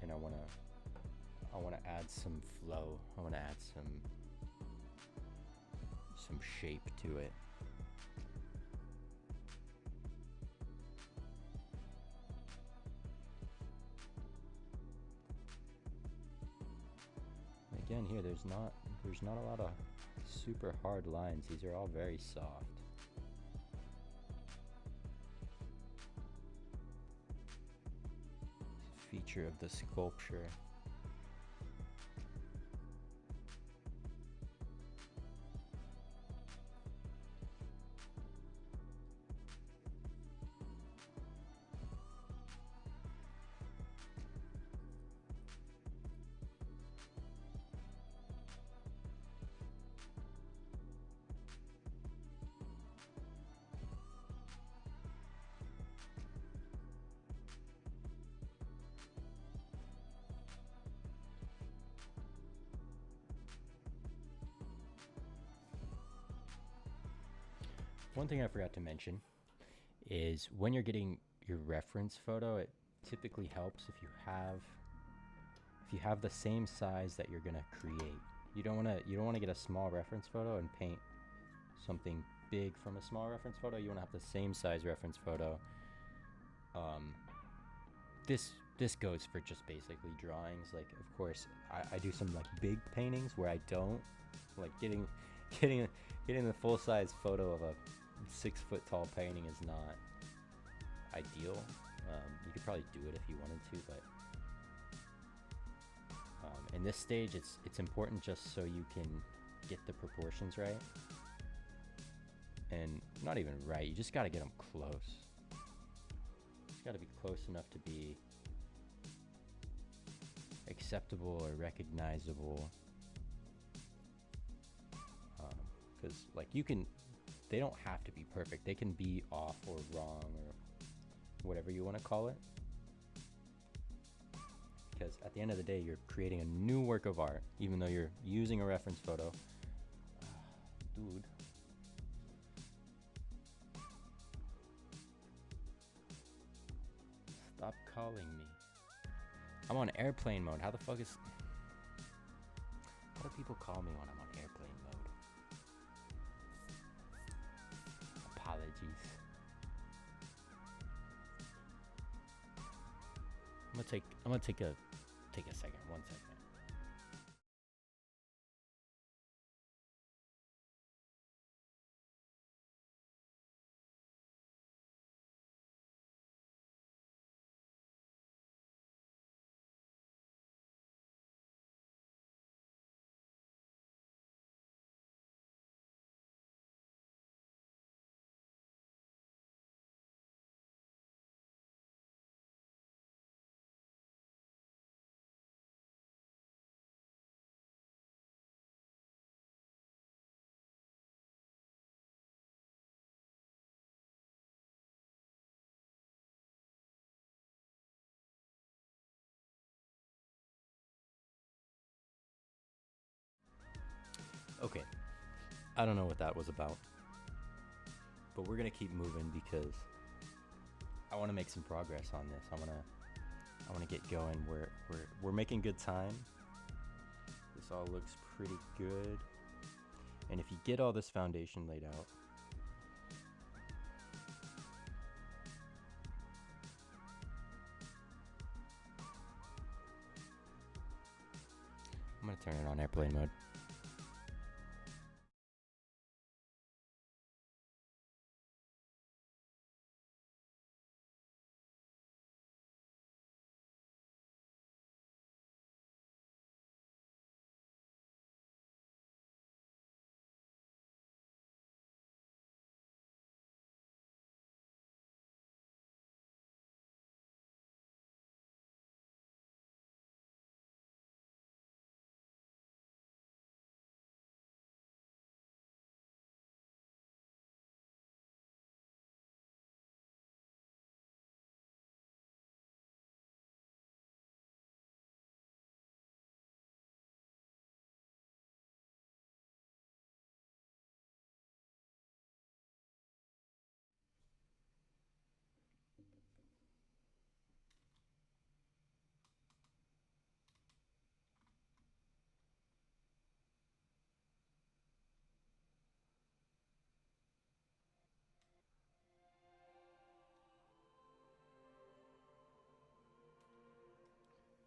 and I want to add some flow. I want to add some shape to it. Again, here there's not a lot of super hard lines. These are all very soft. Feature of the sculpture. One thing I forgot to mention is when you're getting your reference photo, it typically helps if you have the same size that you're gonna create. You don't wanna get a small reference photo and paint something big from a small reference photo. You wanna have the same size reference photo. This goes for just basically drawings. Like, of course, I do some like big paintings where I don't like getting the full size photo of a 6 foot tall painting is not ideal. You could probably do it if you wanted to, but in this stage it's important just so you can get the proportions right, and not even right, you just got to get them close. It's got to be close enough to be acceptable or recognizable, because like they don't have to be perfect. They can be off or wrong or whatever you want to call it. Because at the end of the day, you're creating a new work of art, even though you're using a reference photo. Dude. Stop calling me. I'm on airplane mode. How the fuck is... How do people call me when I'm on airplane mode? Apologies. I'm gonna take a second. 1 second. Okay, I don't know what that was about, but we're gonna keep moving because I want to make some progress on this. I want to get going. We're making good time. This all looks pretty good, and if you get all this foundation laid out, I'm gonna turn it on airplane mode.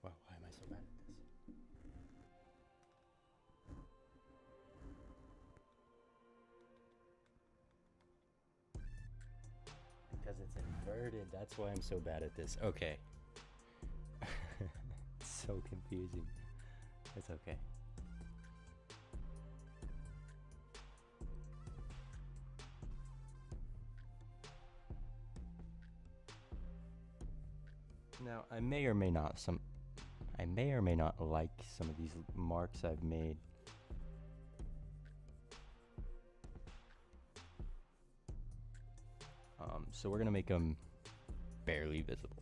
Wow, why am I so bad at this? Because it's inverted. That's why I'm so bad at this. Okay. It's so confusing. It's okay. Now, I may or may not like some of these marks I've made. So we're gonna make them barely visible.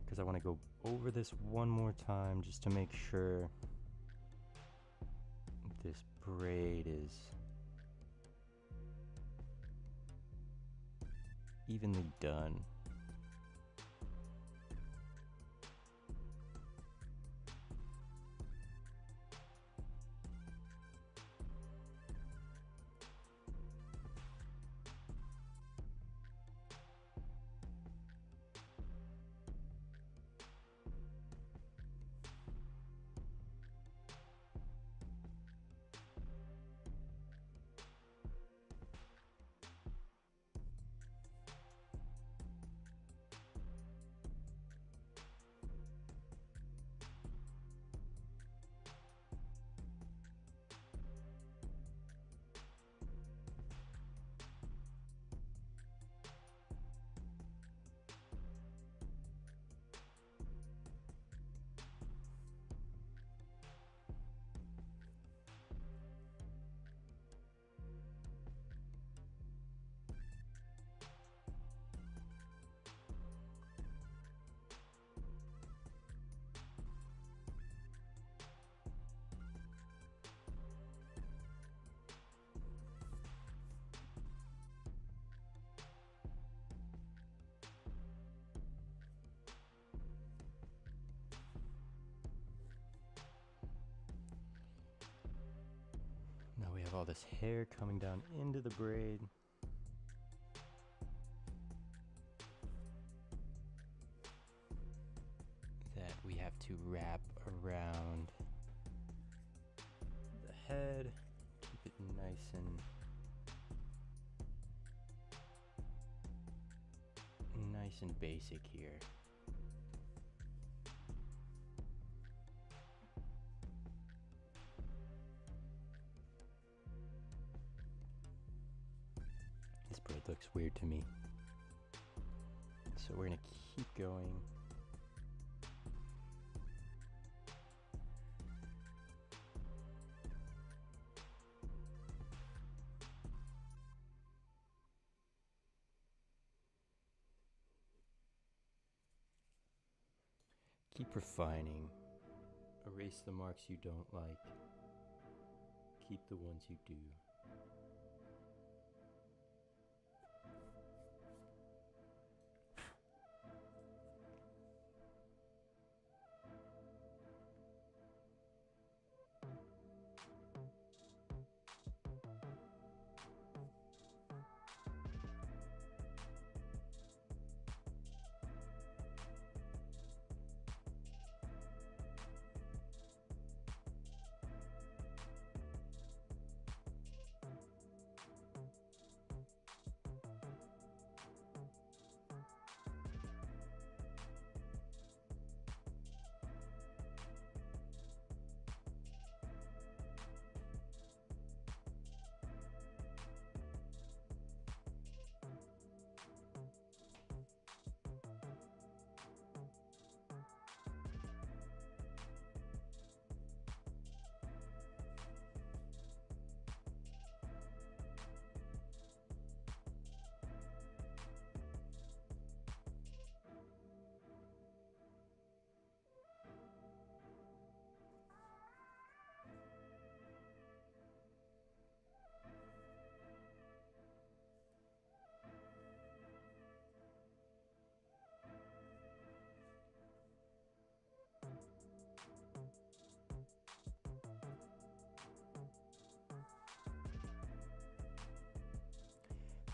Because I want to go over this one more time just to make sure this braid is evenly done. all this hair coming down into the braid. That we have to wrap around the head. Keep it nice and basic here. This braid looks weird to me, so we're gonna keep going. Keep refining. Erase the marks you don't like. Keep the ones you do.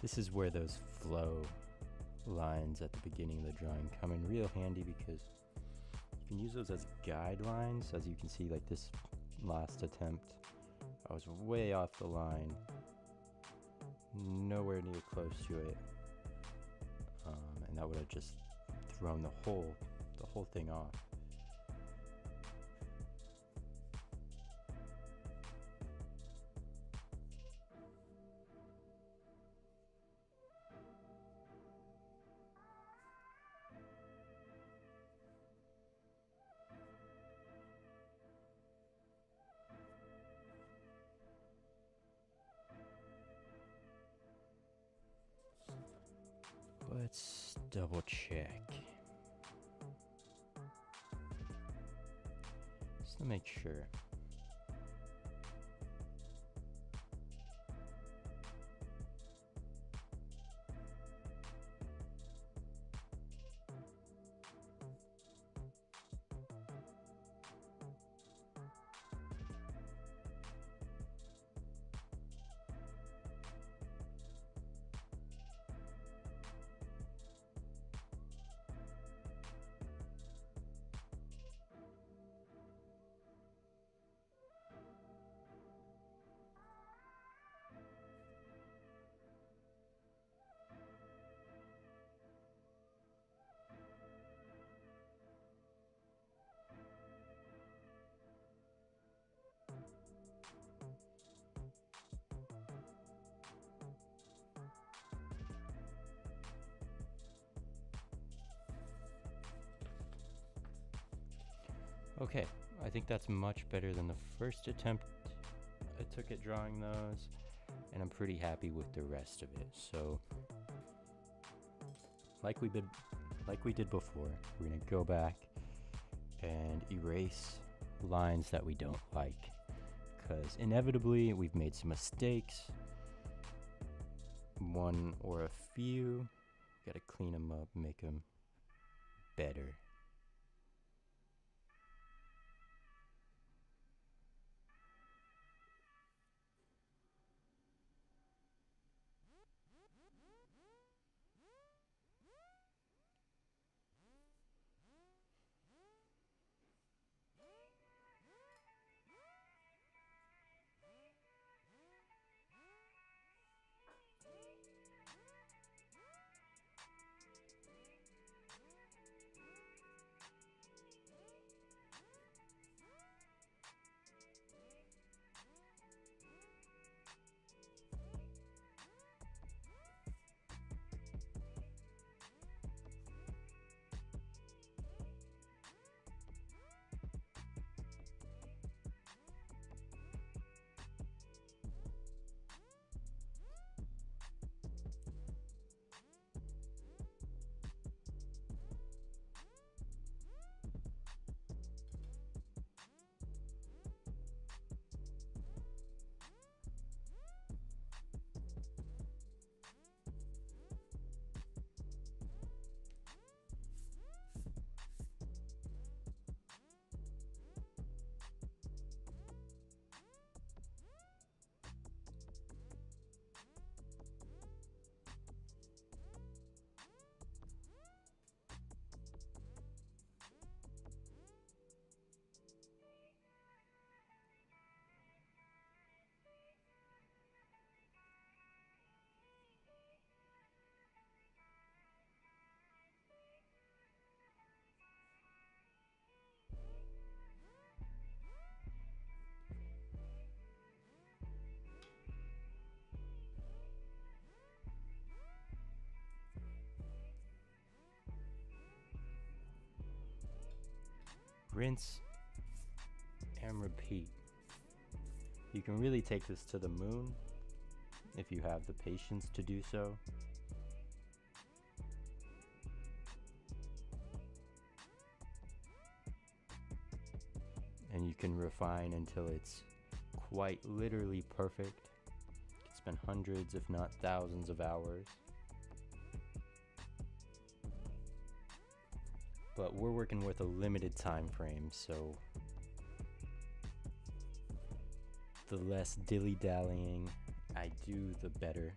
This is where those flow lines at the beginning of the drawing come in real handy, because you can use those as guidelines. As you can see, like this last attempt, I was way off the line, nowhere near close to it, and that would have just thrown the whole thing off. Let's double check. Just to make sure. Okay, I think that's much better than the first attempt I took at drawing those, and I'm pretty happy with the rest of it. So, like we did before, we're gonna go back and erase lines that we don't like, because inevitably we've made some mistakes, one or a few. Gotta clean them up, make them better. Rinse and repeat. You can really take this to the moon if you have the patience to do so. And you can refine until it's quite literally perfect. You can spend hundreds, if not thousands of hours. But we're working with a limited time frame, so the less dilly-dallying I do, the better.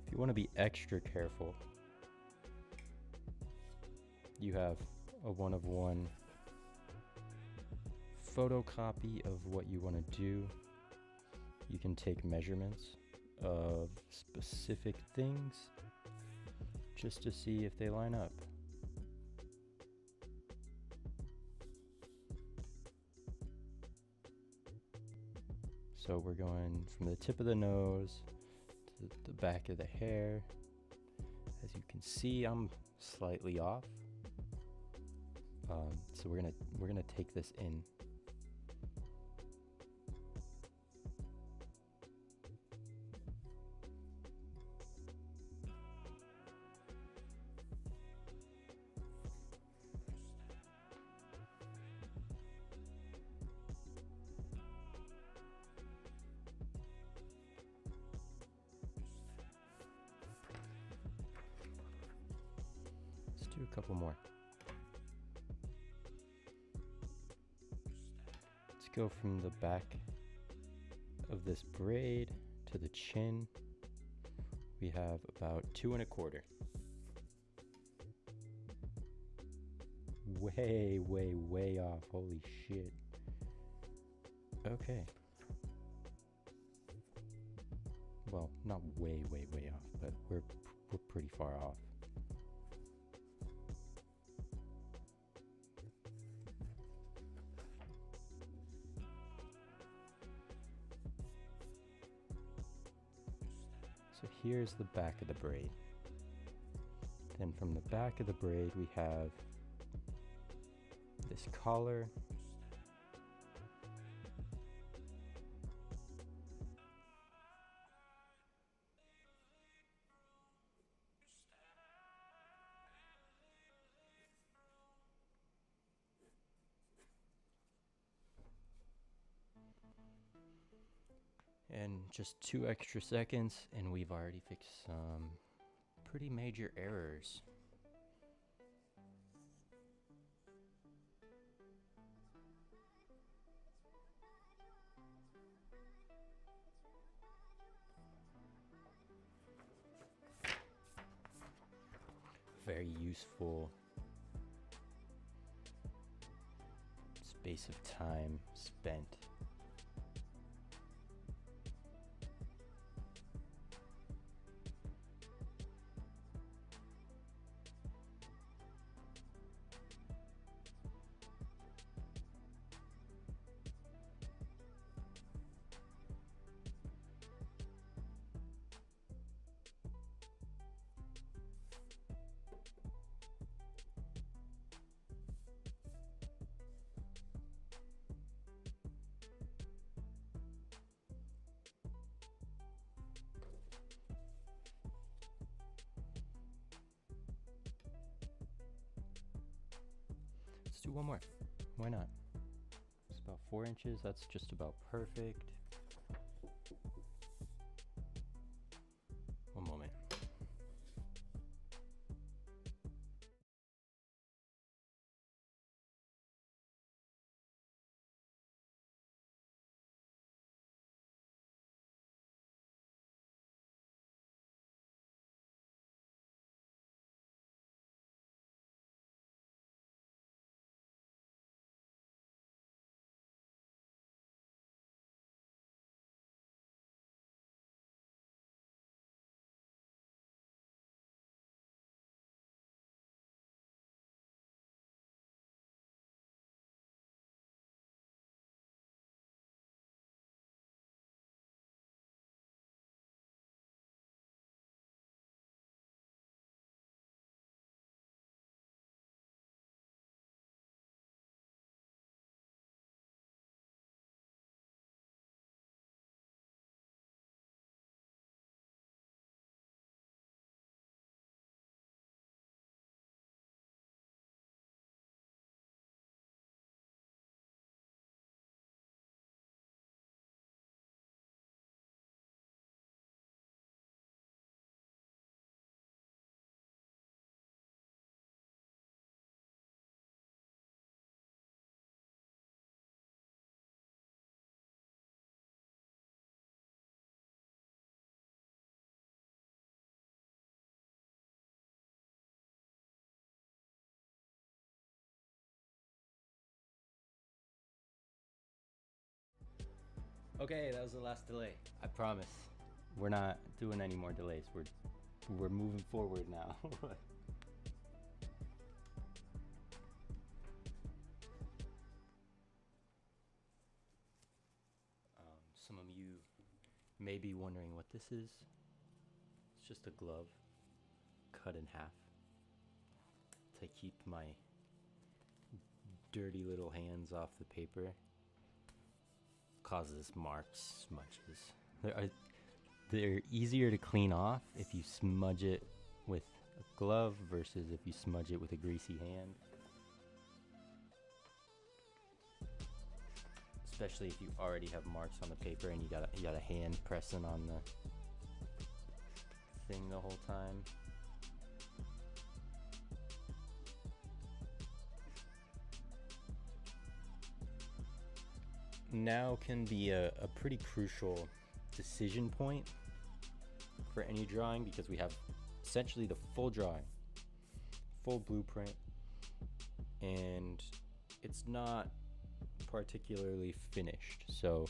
If you want to be extra careful, you have a one-of-one photocopy of what you want to do. You can take measurements of specific things just to see if they line up. So we're going from the tip of the nose to the back of the hair. As you can see, I'm slightly off. So we're gonna take this in. Let's do a couple more. Let's go from the back of this braid to the chin. We have about 2 1/4. Way off. Holy shit. Okay. Well, not way off, but we're pretty far off. So here's the back of the braid. Then from the back of the braid we have this collar. And just 2 extra seconds and we've already fixed some pretty major errors. Very useful space of time spent. Let's do one more. Why not? It's about 4 inches. That's just about perfect. One moment. Okay, that was the last delay. I promise. We're not doing any more delays. We're moving forward now. Some of you may be wondering what this is. It's just a glove cut in half to keep my dirty little hands off the paper. Causes marks, smudges. They're easier to clean off if you smudge it with a glove versus if you smudge it with a greasy hand. Especially if you already have marks on the paper and you got a hand pressing on the thing the whole time. Now can be a pretty crucial decision point for any drawing, because we have essentially the full drawing, full blueprint, and it's not particularly finished. So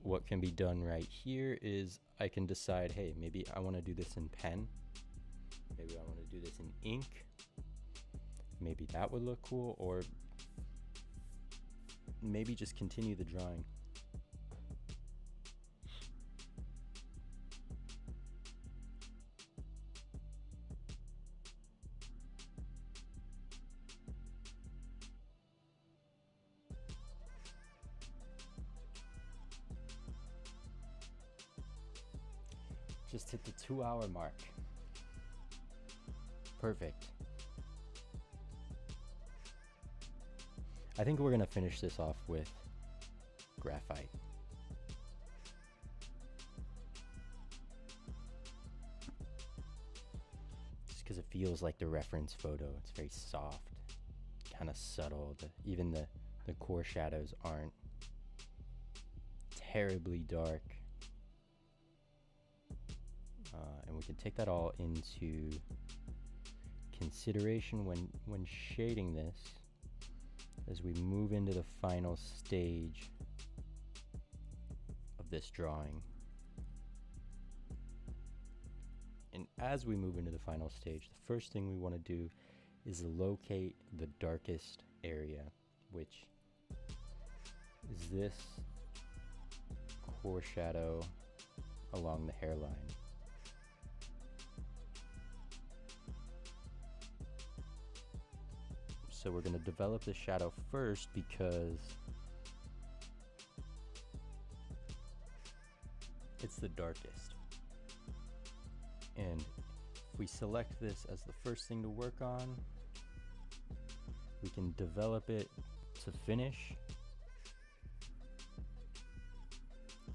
what can be done right here is I can decide, hey, maybe I want to do this in pen, maybe I want to do this in ink, maybe that would look cool, or maybe just continue the drawing. Just hit the 2-hour mark. Perfect. I think we're gonna finish this off with graphite. Just because it feels like the reference photo. It's very soft, kind of subtle. Even the core shadows aren't terribly dark. And we can take that all into consideration when shading this as we move into the final stage of this drawing. And as we move into the final stage, the first thing we want to do is locate the darkest area, which is this core shadow along the hairline. So we're going to develop the shadow first because it's the darkest. And if we select this as the first thing to work on, we can develop it to finish,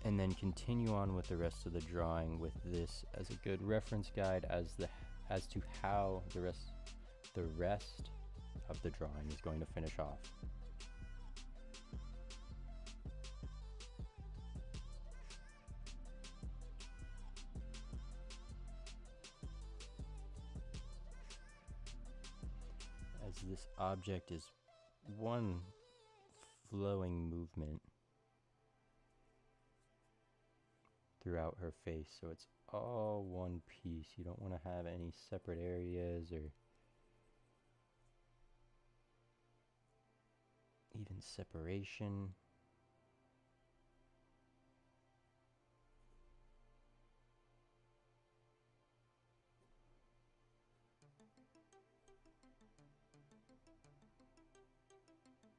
and then continue on with the rest of the drawing with this as a good reference guide as to how the rest of the drawing is going to finish off. As this object is one flowing movement throughout her face, so it's all one piece. You don't want to have any separate areas or even separation.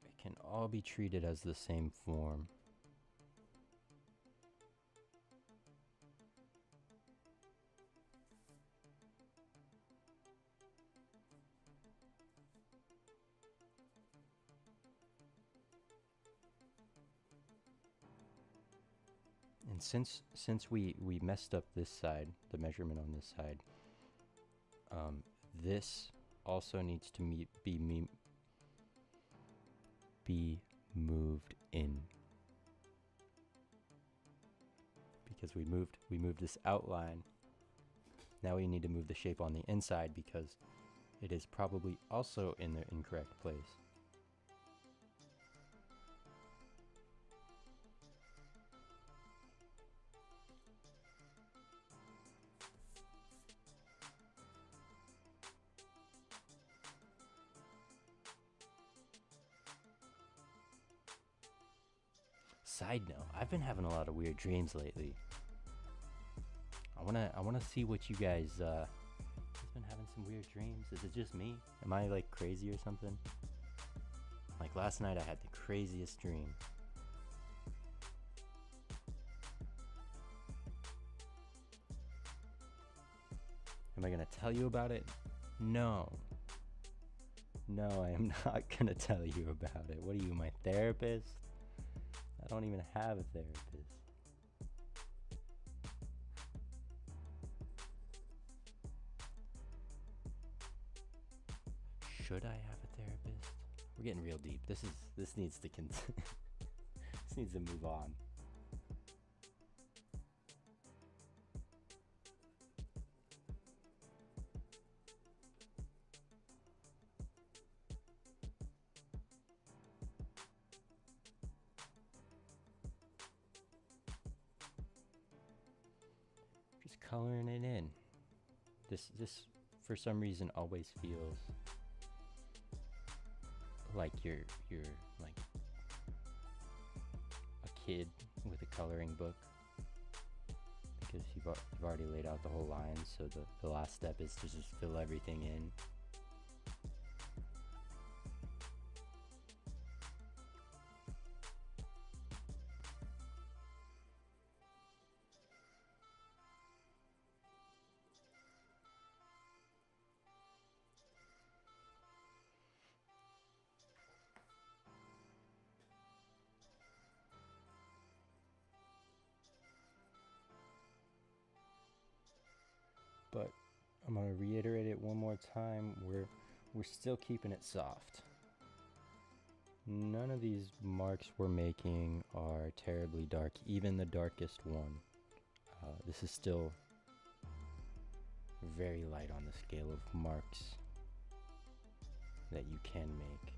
It can all be treated as the same form. And since we messed up this side, the measurement on this side, this also needs to be moved in, because we moved this outline. Now we need to move the shape on the inside because it is probably also in the incorrect place. Side note, I've been having a lot of weird dreams lately. I wanna see what you guys been having some weird dreams. Is it just me? Am I like crazy or something? Like last night I had the craziest dream. Am I gonna tell you about it? No. No, I am not gonna tell you about it. What are you, my therapist? I don't even have a therapist. Should I have a therapist? We're getting real deep. This needs to this needs to move on. Just coloring it in. This for some reason always feels like you're like a kid with a coloring book, because you've already laid out the whole line, so the last step is to just fill everything in. But I'm gonna reiterate it one more time. We're still keeping it soft. None of these marks we're making are terribly dark, even the darkest one. This is still very light on the scale of marks that you can make.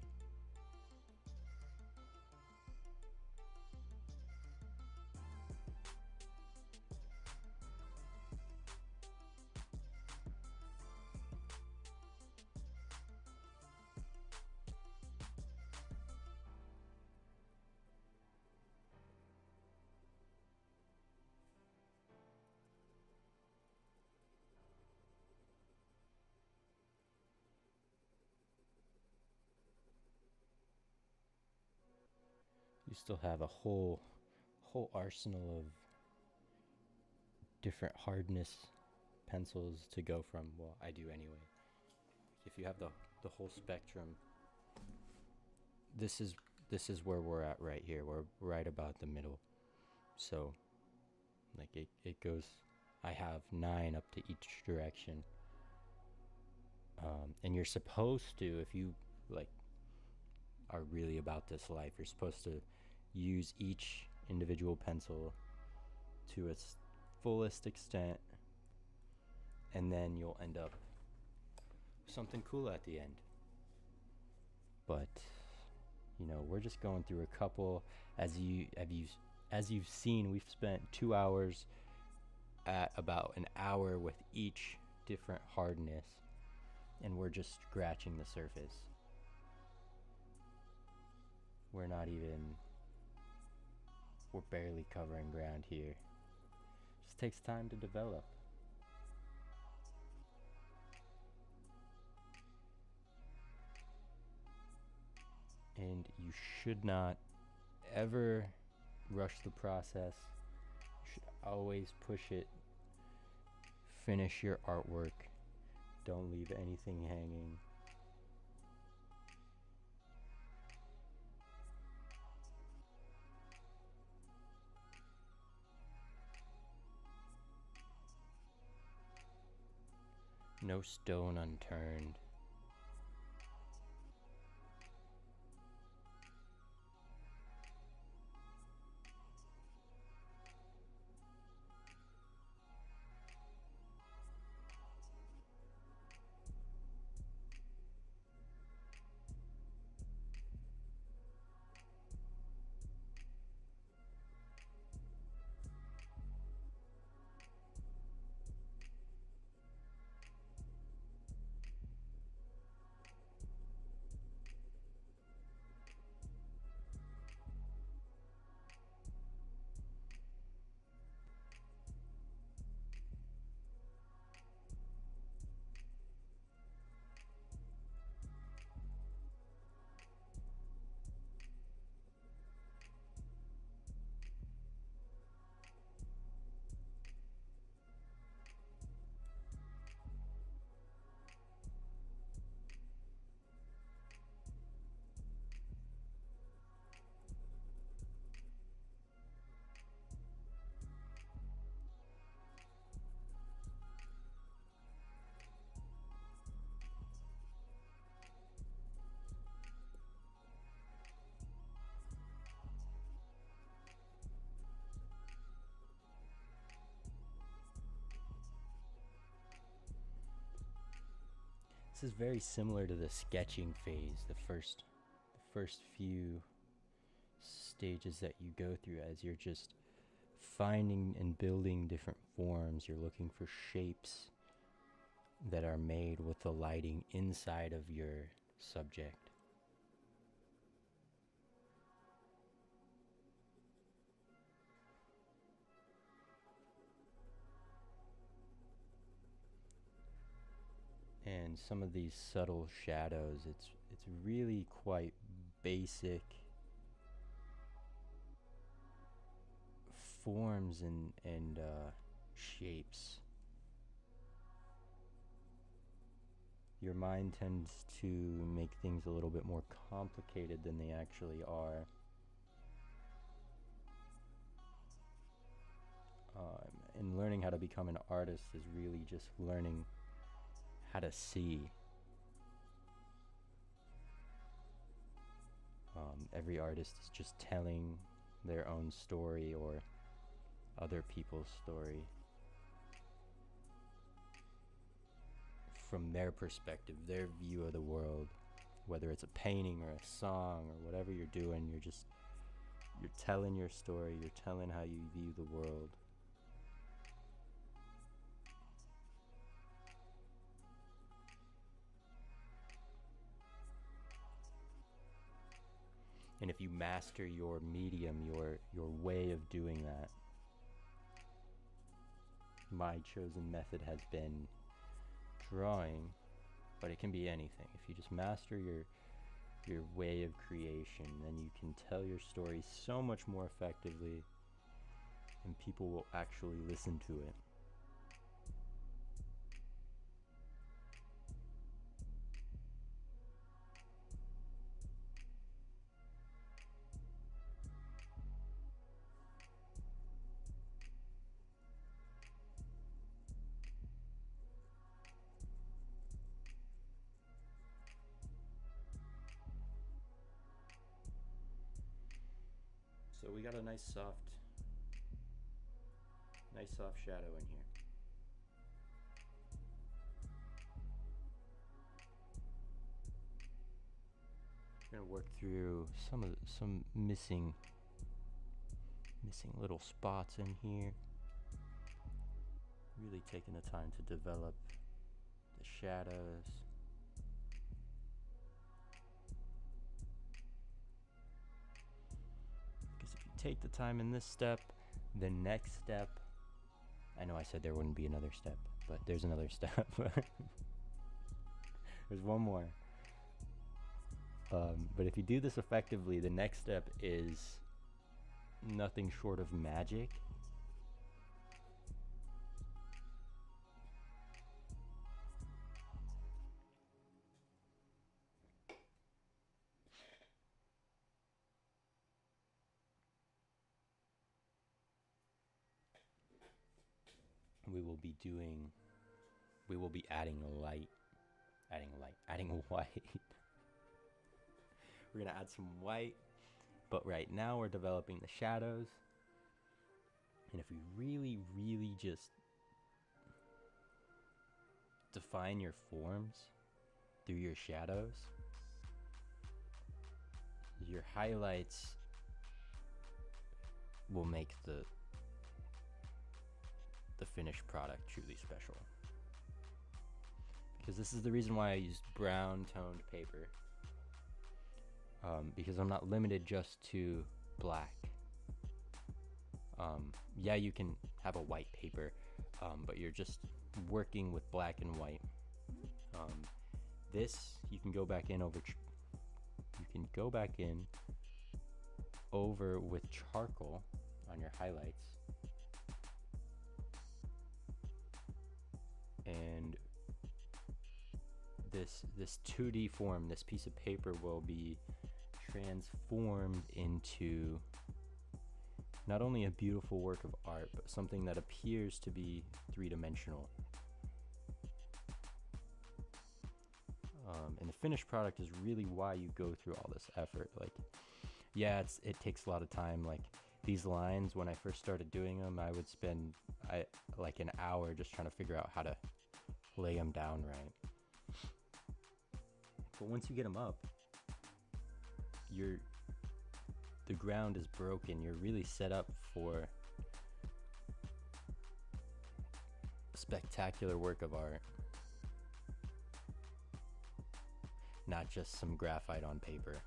You still have a whole arsenal of different hardness pencils to go from. Well, I do anyway. If you have the whole spectrum this is where we're at right here. We're right about the middle. So like it goes, I have 9 up to each direction. And you're supposed to, if you like are really about this life, you're supposed to use each individual pencil to its fullest extent, and then you'll end up something cool at the end. But you know, we're just going through a couple. As you've seen, we've spent 2 hours at about an hour with each different hardness, and we're just scratching the surface. We're barely covering ground here. Just takes time to develop. And you should not ever rush the process. You should always push it. Finish your artwork. Don't leave anything hanging. No stone unturned. This is very similar to the sketching phase, the first few stages that you go through as you're just finding and building different forms. You're looking for shapes that are made with the lighting inside of your subject. And some of these subtle shadows, it's really quite basic forms and shapes. Your mind tends to make things a little bit more complicated than they actually are. And learning how to become an artist is really just learning how to see. Every artist is just telling their own story or other people's story from their perspective, their view of the world. Whether it's a painting or a song or whatever you're doing, you're telling your story, you're telling how you view the world. And if you master your medium, your way of doing that, my chosen method has been drawing, but it can be anything. If you just master your way of creation, then you can tell your story so much more effectively, and people will actually listen to it. So we got a nice soft shadow in here. We're gonna work through some missing little spots in here. Really taking the time to develop the shadows. Because if you take the time in this step, the next step, I know I said there wouldn't be another step, but there's another step. There's one more. But if you do this effectively, the next step is nothing short of magic. We will be adding light, adding white. We're gonna add some white, but right now we're developing the shadows. And if we really, really just define your forms through your shadows, your highlights will make the finished product truly special. Because this is the reason why I used brown toned paper. Because I'm not limited just to black. Yeah, you can have a white paper, but you're just working with black and white. This you can go back in over with charcoal on your highlights, and this 2D form, this piece of paper will be transformed into not only a beautiful work of art, but something that appears to be three-dimensional. And the finished product is really why you go through all this effort. Like, yeah, it takes a lot of time. Like, these lines, when I first started doing them, I would spend like an hour just trying to figure out how to lay them down right. But once you get them up, the ground is broken. You're really set up for a spectacular work of art, not just some graphite on paper.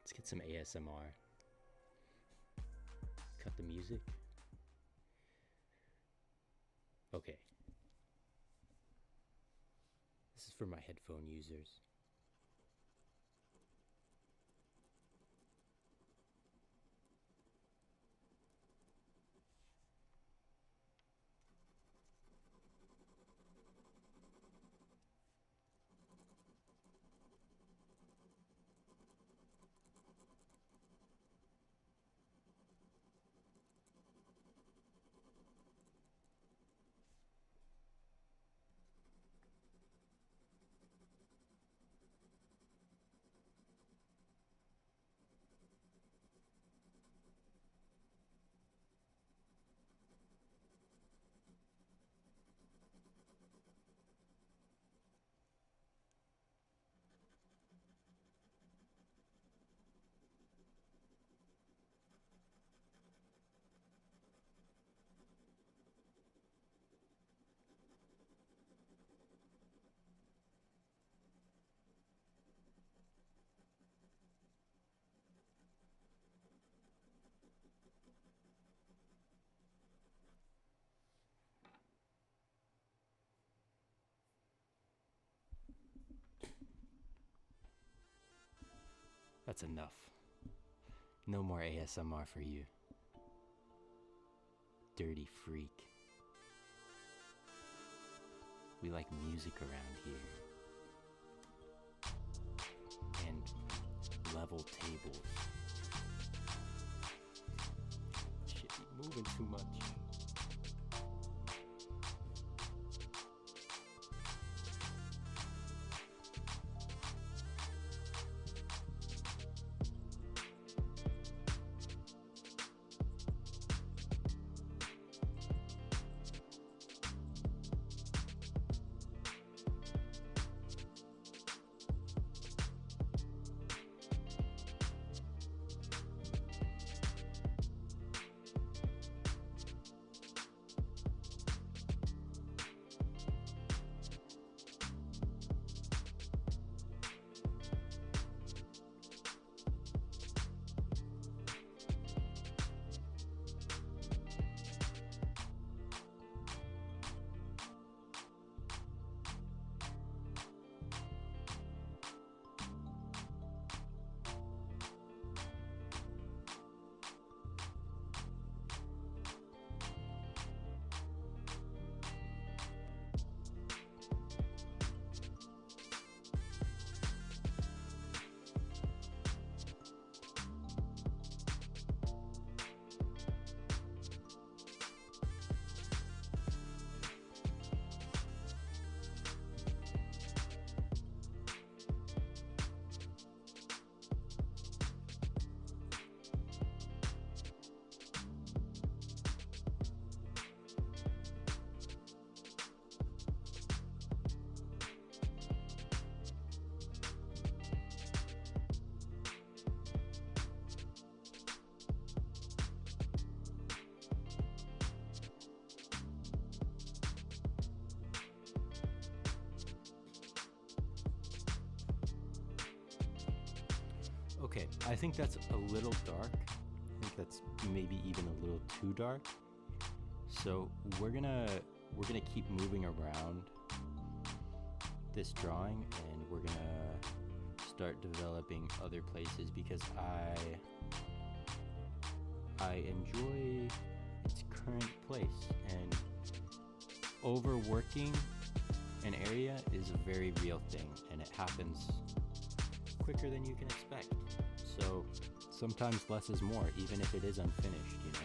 Let's get some ASMR. Cut the music. Okay. This is for my headphone users. That's enough. No more ASMR for you. Dirty freak. We like music around here. And level tables. Shit, be moving too much. Okay, I think that's a little dark. I think that's maybe even a little too dark. So we're gonna keep moving around this drawing, and we're gonna start developing other places because I enjoy its current place, and overworking an area is a very real thing, and it happens quicker than you can expect. So sometimes less is more, even if it is unfinished, you know?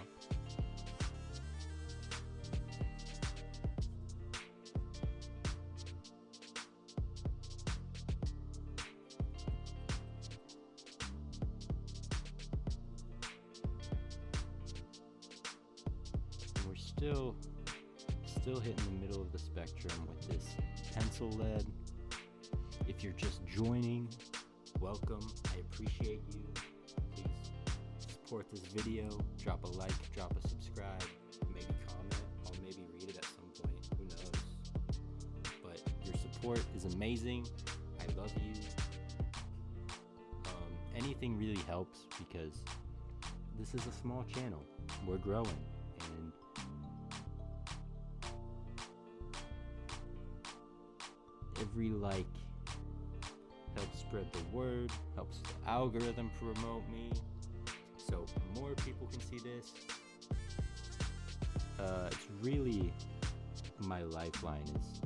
And we're still hitting the middle of the spectrum with this pencil lead. If you're just joining, welcome. I appreciate you. Please support this video. Drop a like, drop a subscribe, maybe comment. I'll maybe read it at some point. Who knows? But your support is amazing. I love you. Anything really helps because this is a small channel. We're growing, and every like helps spread the word, helps the algorithm promote me, so more people can see this. It's really my lifeline is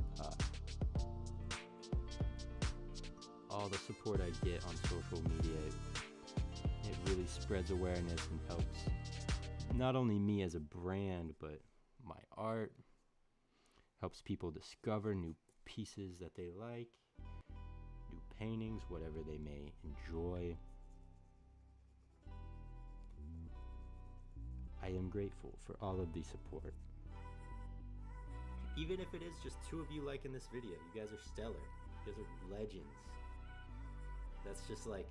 all the support I get on social media. It really spreads awareness and helps not only me as a brand, but my art, helps people discover new pieces that they like, new paintings, whatever they may enjoy. I am grateful for all of the support. Even if it is just 2 of you liking this video, you guys are stellar. You guys are legends. That's just like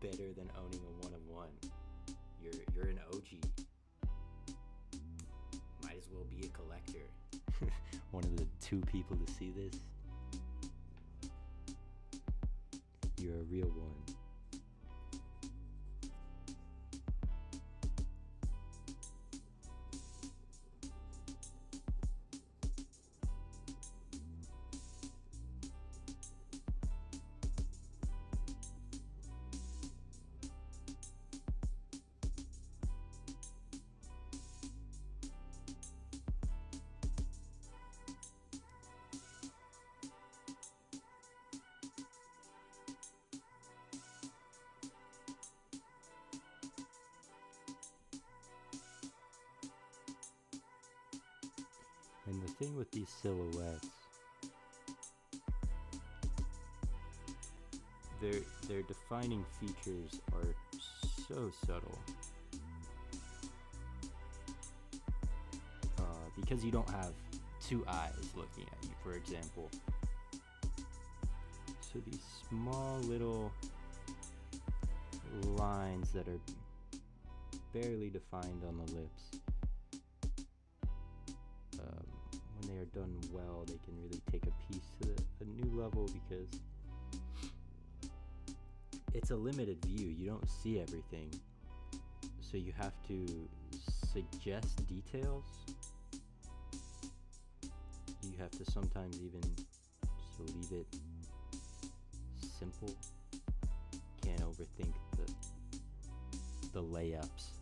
better than owning a 1 of 1. You're an OG. Might as well be a collector. One of the 2 people to see this. You're a real one. thing with these silhouettes, their defining features are so subtle. Because you don't have two eyes looking at you, for example. So these small little lines that are barely defined on the lips, when they are done well, they can really take a piece to a new level, because it's a limited view. You don't see everything, so you have to suggest details. You have to sometimes even just leave it simple. Can't overthink the layups.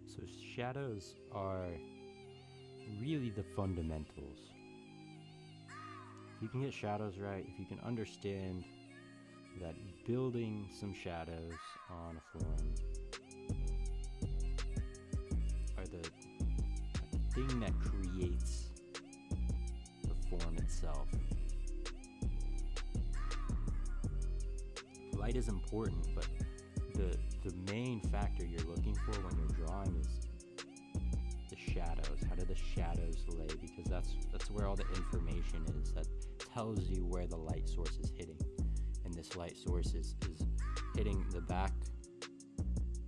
So shadows are really the fundamentals. If you can get shadows right, if you can understand that building some shadows on a form are the thing that creates the form itself. Light is important, but the main factor you're looking for when you're drawing is the shadows. How do the shadows lay? Because that's where all the information is that tells you where the light source is hitting. And this light source is hitting the back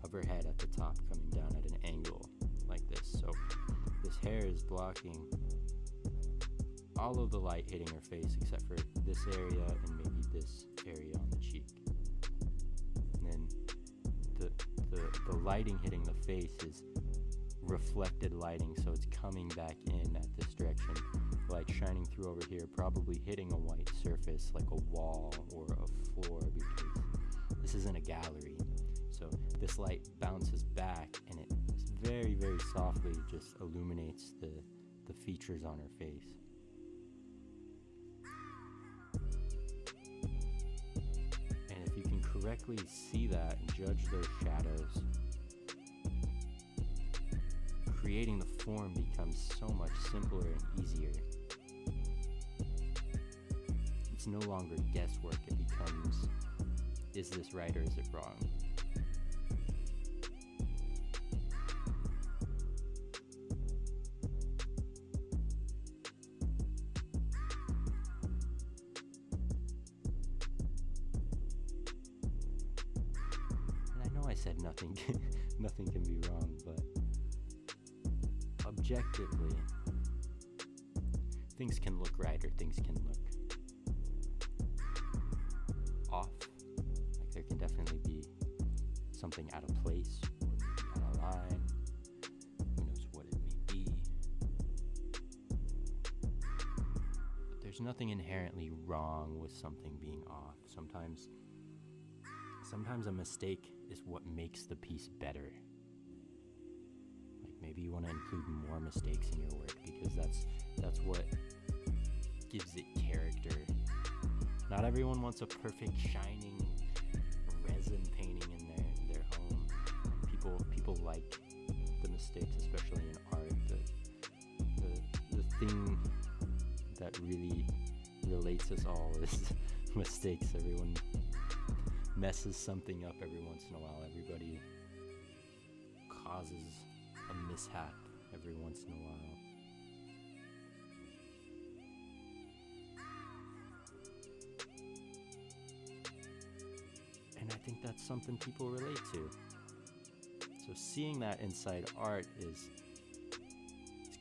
of her head at the top, coming down at an angle like this. So this hair is blocking all of the light hitting her face except for this area and maybe this area on the cheek. And then the lighting hitting the face is reflected lighting, so it's coming back in at this direction. Light shining through over here, probably hitting a white surface like a wall or a floor, because this isn't a gallery. So this light bounces back and it very, very softly just illuminates the features on her face. And if you can correctly see that and judge those shadows, creating the form becomes so much simpler and easier. It's no longer guesswork, it becomes, is this right or is it wrong? And I know I said nothing can be wrong, but objectively, things can look right or things can look off. Like there can definitely be something out of place or maybe out of line. Who knows what it may be. But there's nothing inherently wrong with something being off. Sometimes a mistake is what makes the piece better. Maybe you want to include more mistakes in your work because that's what gives it character. Not everyone wants a perfect, shining, thing that really relates us all is mistakes. Everyone messes something up every once in a while. Everybody causes a mishap every once in a while. And I think that's something people relate to. So seeing that inside art is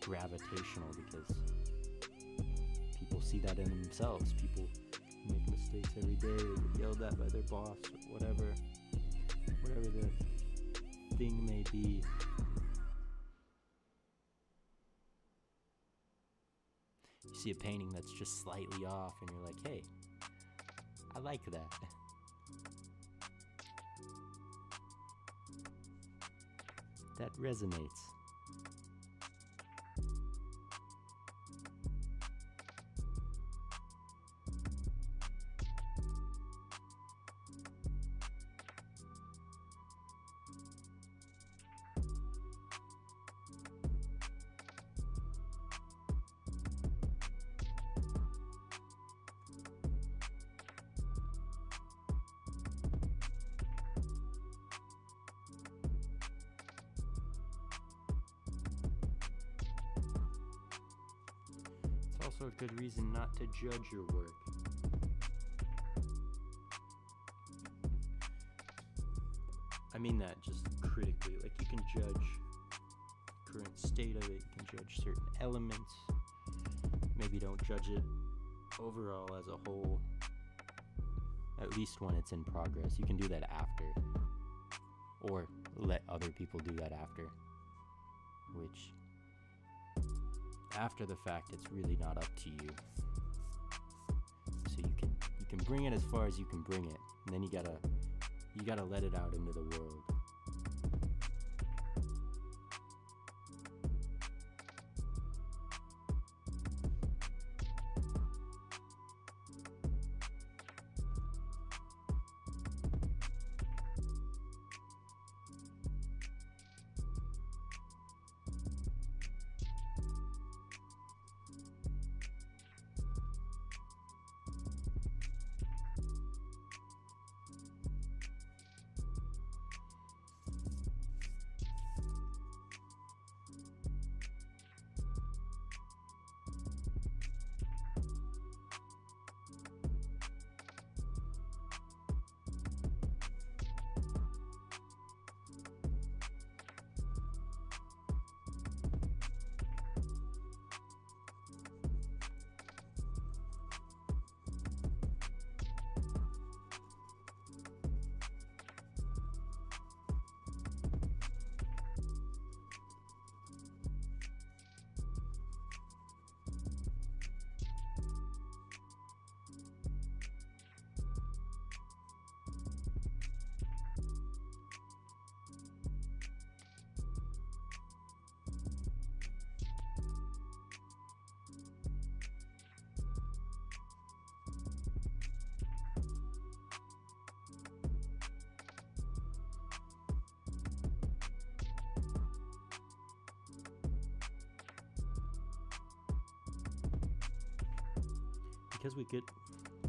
gravitational because people see that in themselves. People make mistakes every day. They get yelled at by their boss or whatever the thing may be. You see a painting that's just slightly off and you're like, hey, I like that. That resonates. Also a good reason not to judge your work. I mean that just critically. Like, you can judge current state of it, you can judge certain elements. Maybe don't judge it overall as a whole, at least when it's in progress. You can do that after, or let other people do that after, which after the fact, it's really not up to you. So you can bring it as far as you can bring it, and then you gotta let it out into the world.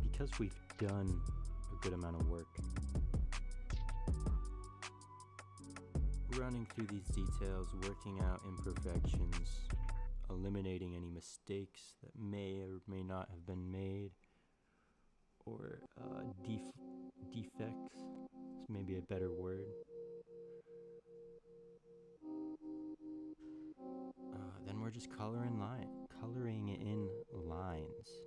Because we've done a good amount of work running through these details, working out imperfections, eliminating any mistakes that may or may not have been made, or defects is maybe a better word. Then we're just coloring in lines.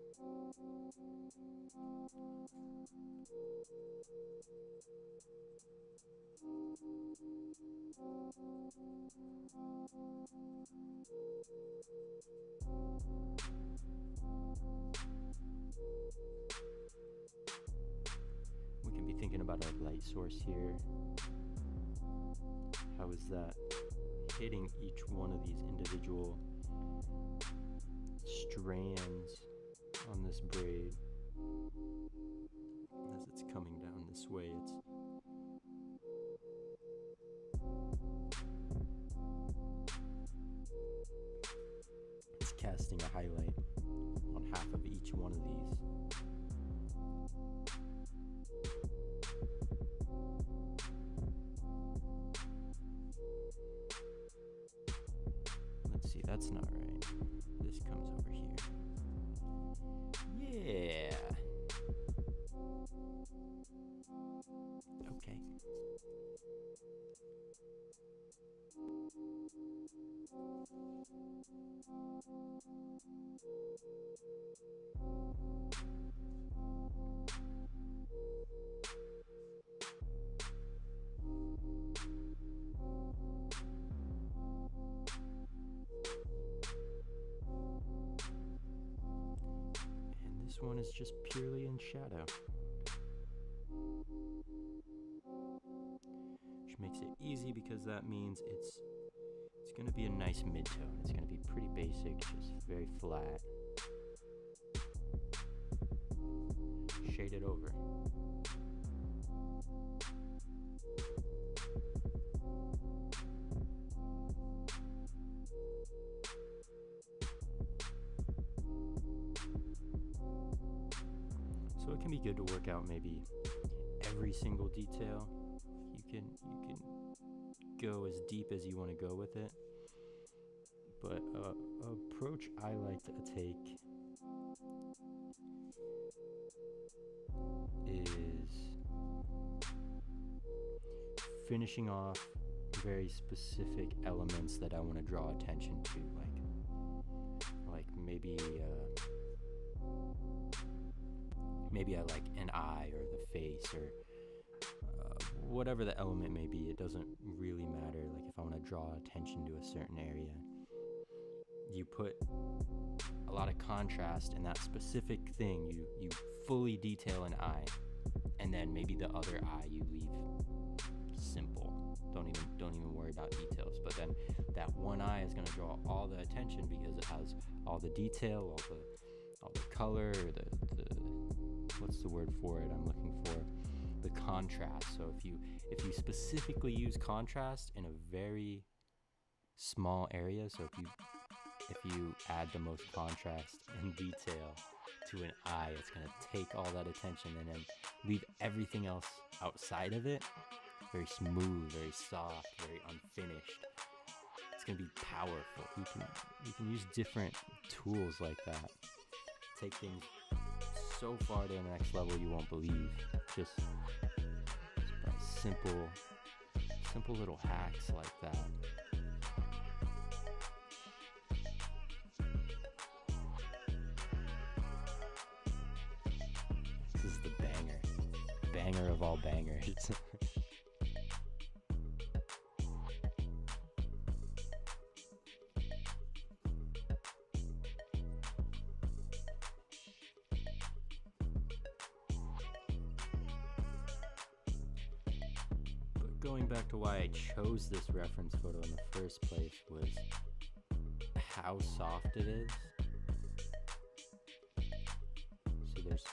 We can be thinking about our light source here. How is that hitting each one of these individual strands on this braid as it's coming down this way? It's just casting a highlight on half of each one of these. Let's see, that's not right. This comes over here. Yeah. Okay. And this one is just purely in shadow, which makes it easy because that means it's going to be a nice mid-tone. It's going to be pretty basic, just very flat. Shade it over. So it can be good to work out maybe every single detail. You can go as deep as you want to go with it. But approach I like to take is finishing off very specific elements that I want to draw attention to, like maybe I like an eye or the face or whatever the element may be. It doesn't really matter. Like if I want to draw attention to a certain area, you put a lot of contrast in that specific thing. You fully detail an eye, and then maybe the other eye you leave simple. Don't even worry about details. But then that one eye is going to draw all the attention because it has all the detail, all the color, the what's the word for it I'm looking for? The contrast. So if you specifically use contrast in a very small area, so if you add the most contrast and detail to an eye, it's going to take all that attention and then leave everything else outside of it very smooth, very soft, very unfinished. It's going to be powerful. You can use different tools like that. Take things so far to the next level you won't believe. Just by simple little hacks like that. This is the banger of all bangers. Going back to why I chose this reference photo in the first place was how soft it is. So there's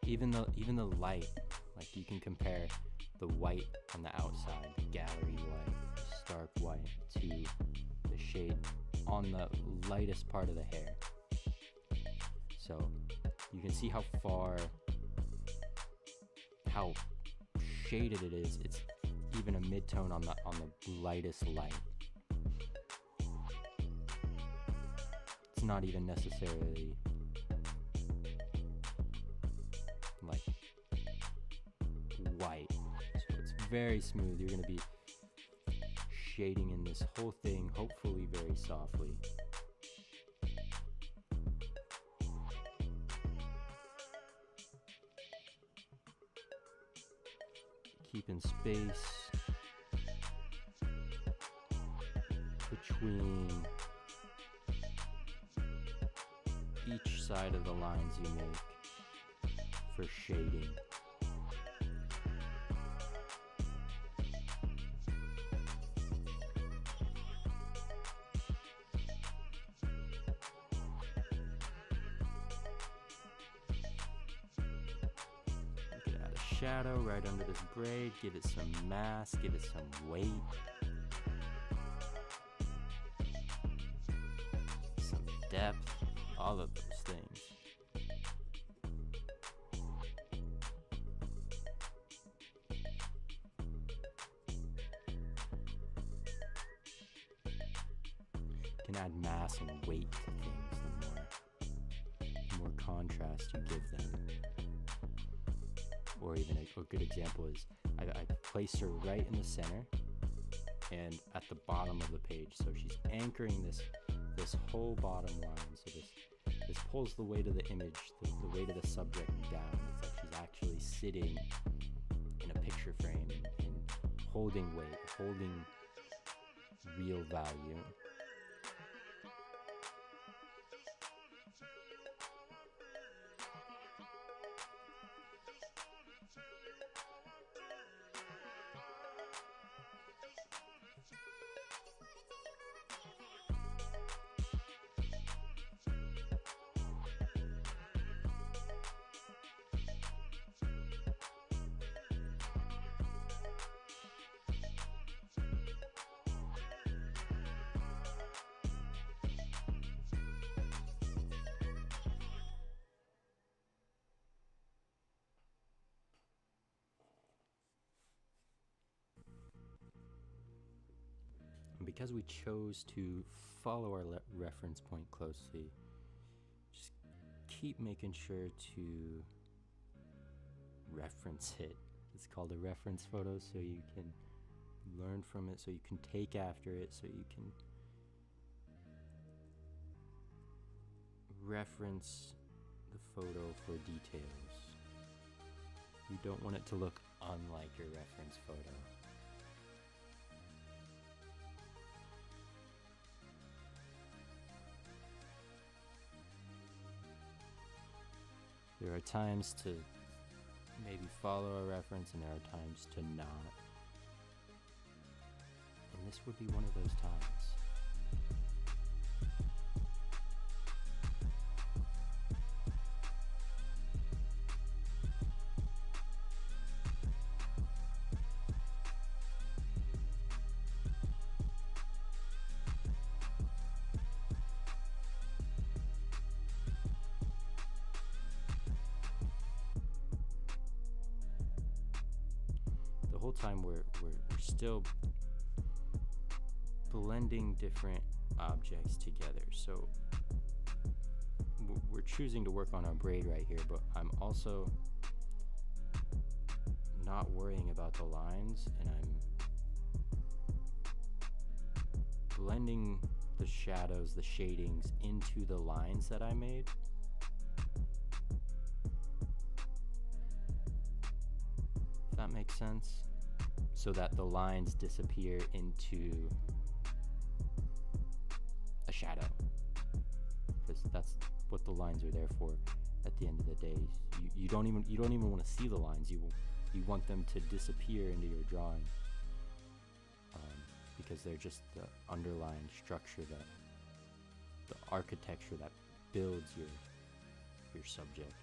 even the light, like you can compare the white on the outside, the gallery white, the stark white, to the shade on the lightest part of the hair. So you can see how shaded it is. It's even a mid-tone on the lightest light. It's not even necessarily like white. So it's very smooth. You're going to be shading in this whole thing, hopefully very softly. Keeping space between each side of the lines you make for shading. You can add a shadow right under this braid, give it some mass, give it some weight. depth, all of those things. You can add mass and weight to things the more contrast you give them. Or even a good example is I placed her right in the center and at the bottom of the page, so she's anchoring this whole bottom line. So this pulls the weight of the image, the weight of the subject down. It's like she's actually sitting in a picture frame and holding weight, holding real value. And because we chose to follow our reference point closely, just keep making sure to reference it. It's called a reference photo, so you can learn from it, so you can take after it, so you can reference the photo for details. You don't want it to look unlike your reference photo. There are times to maybe follow a reference, and there are times to not. And this would be one of those times. The whole time we're still blending different objects together. So we're choosing to work on our braid right here, but I'm also not worrying about the lines, and I'm blending the shadows, the shadings into the lines that I made. If that makes sense. So that the lines disappear into a shadow, because that's what the lines are there for. At the end of the day, you don't even want to see the lines. You want them to disappear into your drawing, because they're just the underlying structure, that the architecture that builds your subject.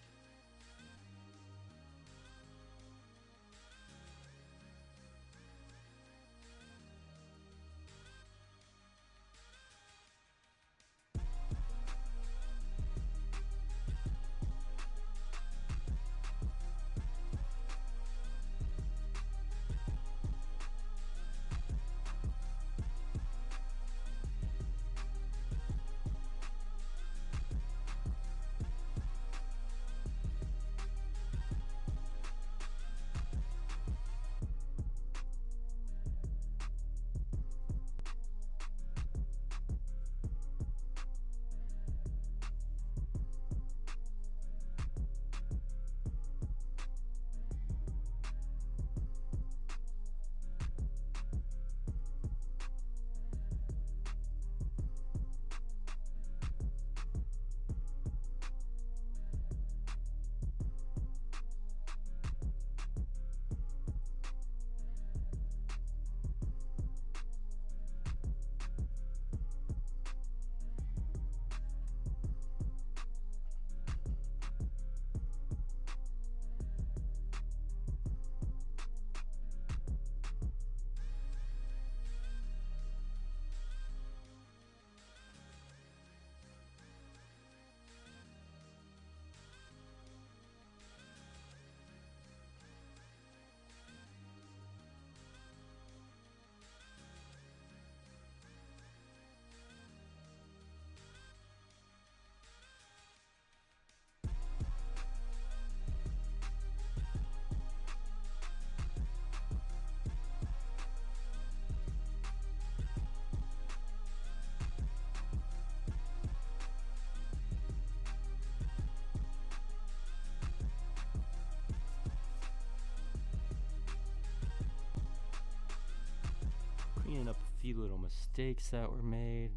few little mistakes that were made.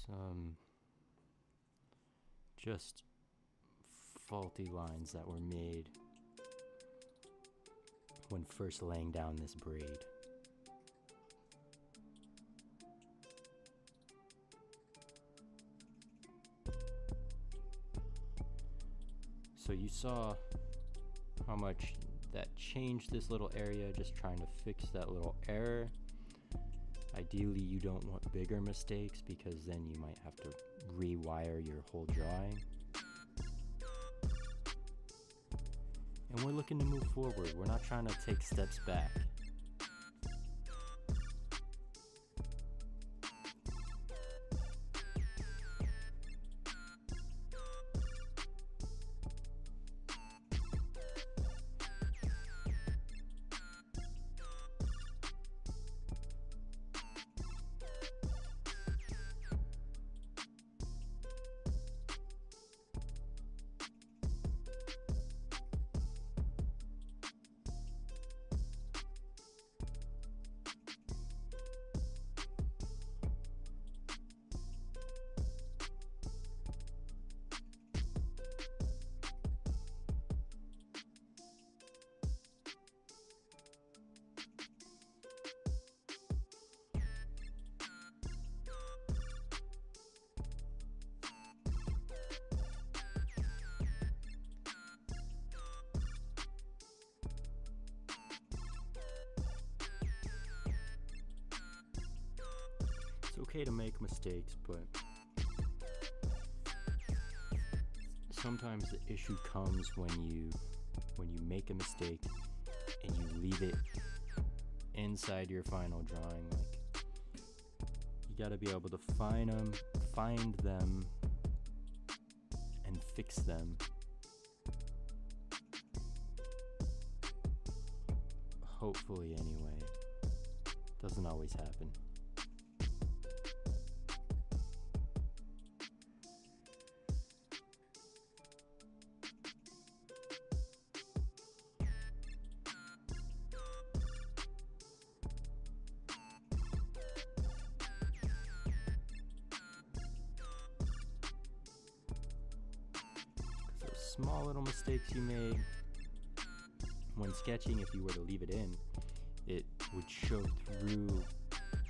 Some just faulty lines that were made when first laying down this braid. So you saw how much that changed this little area, just trying to fix that little error. Ideally, you don't want bigger mistakes because then you might have to rewire your whole drawing. And we're looking to move forward. We're not trying to take steps back. It's okay to make mistakes, but sometimes the issue comes when you make a mistake and you leave it inside your final drawing. Like, you gotta be able to find them and fix them. Hopefully, anyway. Doesn't always happen. Small little mistakes you made when sketching, if you were to leave it in, it would show through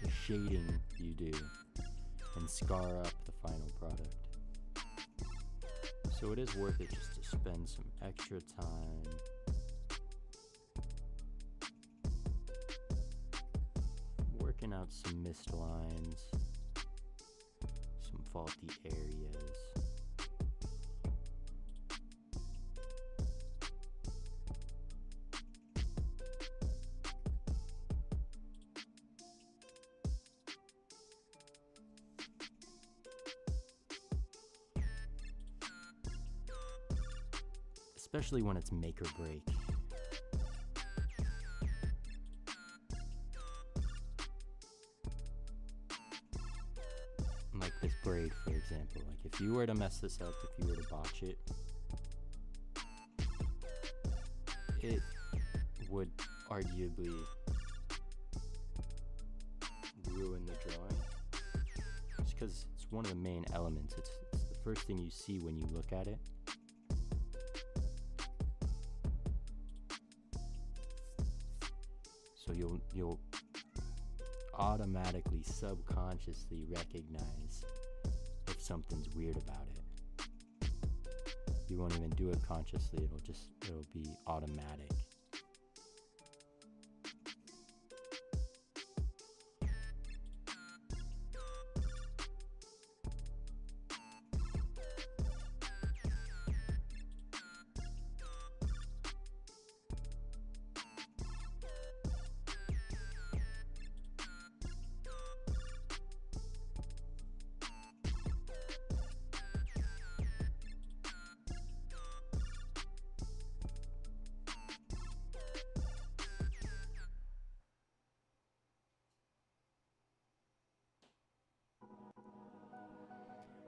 the shading you do and scar up the final product. So it is worth it just to spend some extra time working out some missed lines, some faulty areas. Especially when it's make or break. Like this braid, for example. Like if you were to mess this up, if you were to botch it, it would arguably ruin the drawing. Just because it's one of the main elements. It's the first thing you see when you look at it. So you'll automatically, subconsciously recognize if something's weird about it. You won't even do it consciously, it'll be automatic.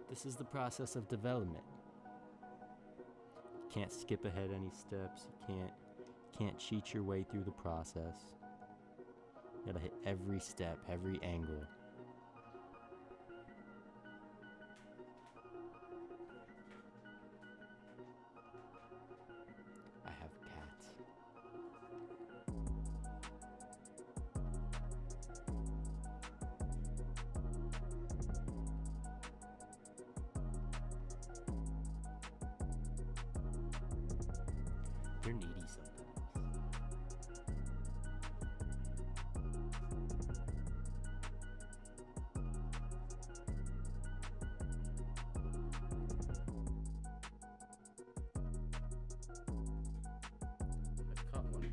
This is the process of development. You can't skip ahead any steps. You can't cheat your way through the process. Gotta hit every step, every angle. I have cats. They're needy sometimes. I caught one.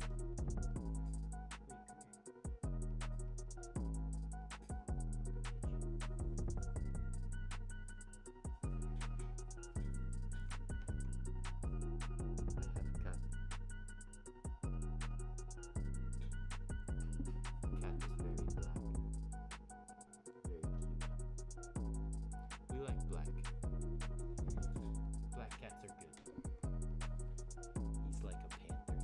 We like black. Black cats are good. He's like a panther.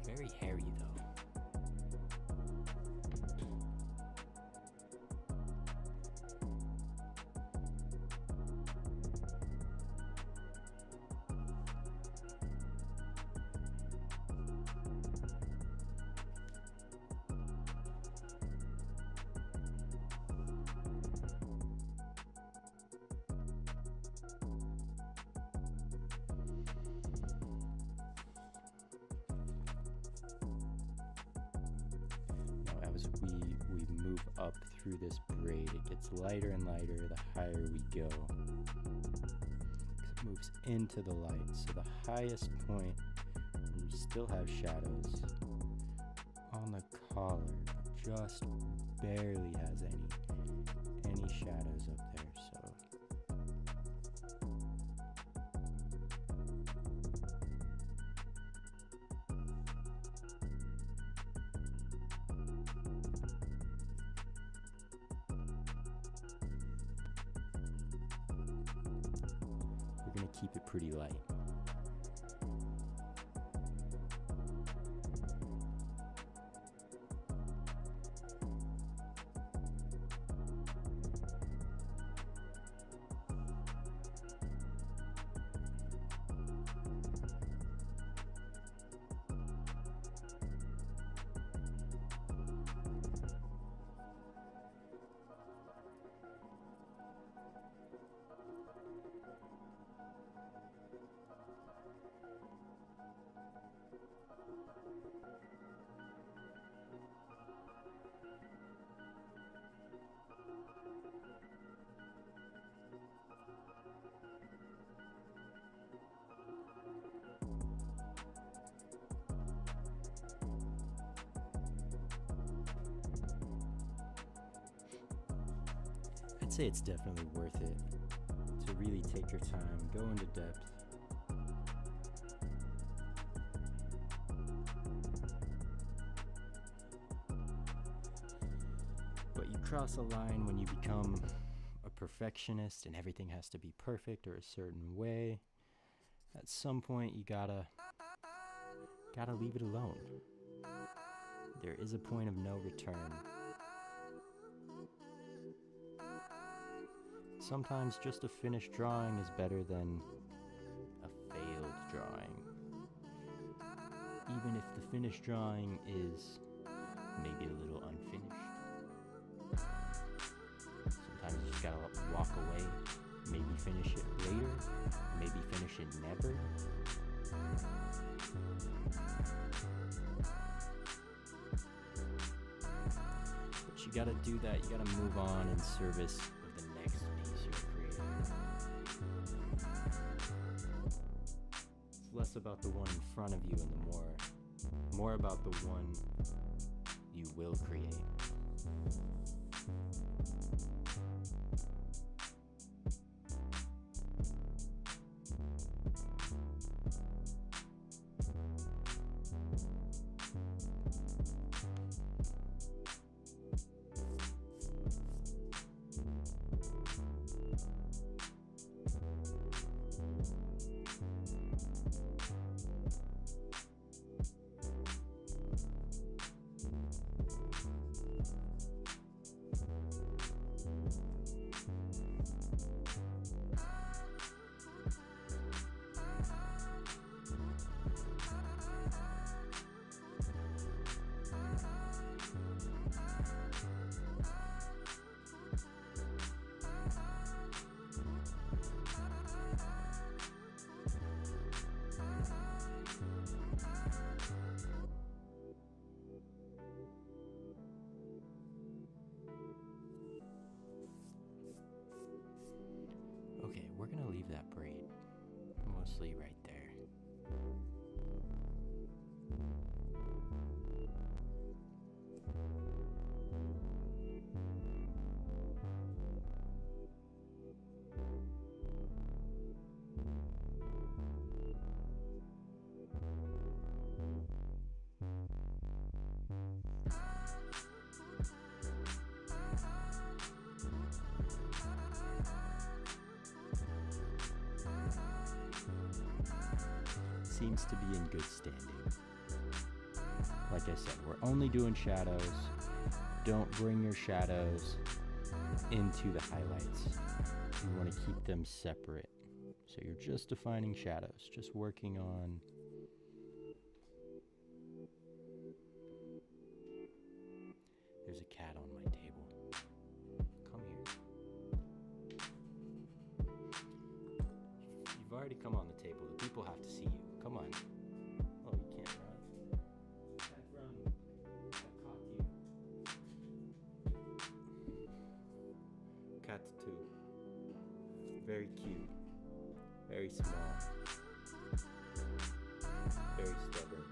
Very hairy though. As we move up through this braid, it gets lighter and lighter the higher we go. It moves into the light, so the highest point, we still have shadows on the collar, but just barely has any shadows up there. So we're going to keep it pretty light. I'd say it's definitely worth it to really take your time, go into depth. But you cross a line when you become a perfectionist and everything has to be perfect or a certain way. At some point you gotta leave it alone. There is a point of no return. Sometimes just a finished drawing is better than a failed drawing. Even if the finished drawing is maybe a little unfinished. Sometimes you just gotta walk away, maybe finish it later, maybe finish it never. But you gotta do that, you gotta move on in service of the next piece you're creating. It's less about the one in front of you and the more about the one you will create. we're gonna leave that braid mostly right there. Seems to be in good standing. Like I said, we're only doing shadows. Don't bring your shadows into the highlights. You want to keep them separate. So you're just defining shadows, just working on there's a cat on my table. Come here. You've already come on the table. The people have to see you. Come on. Oh, you can't run. Can't run. I caught you. Cats too. Very cute. Very small. Very stubborn.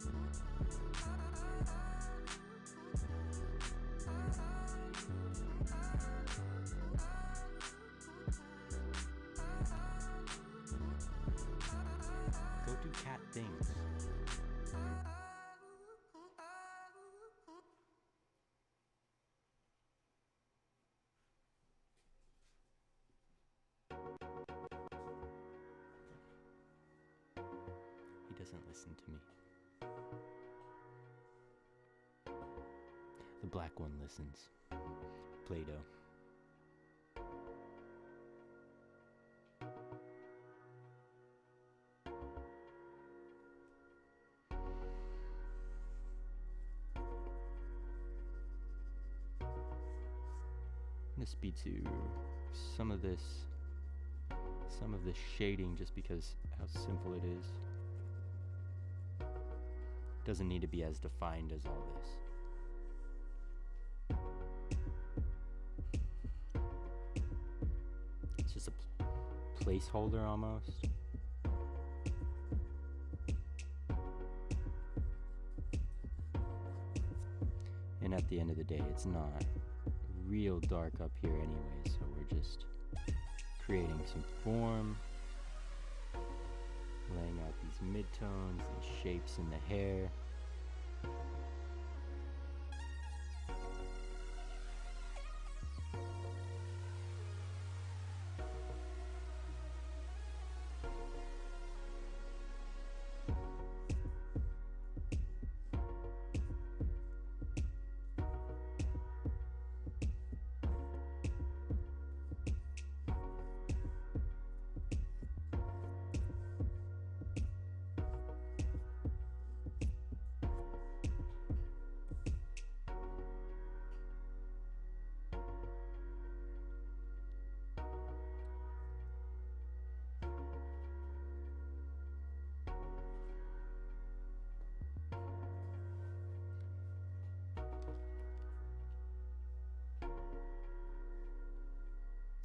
Go do cat things. He doesn't listen to me. The black one listens. Play-Doh. I'm gonna speed to some of this shading just because how simple it is. Doesn't need to be as defined as all this. It's just a placeholder almost. And at the end of the day, it's not real dark up here anyway, so we're just creating some form, laying out these midtones, these shapes in the hair.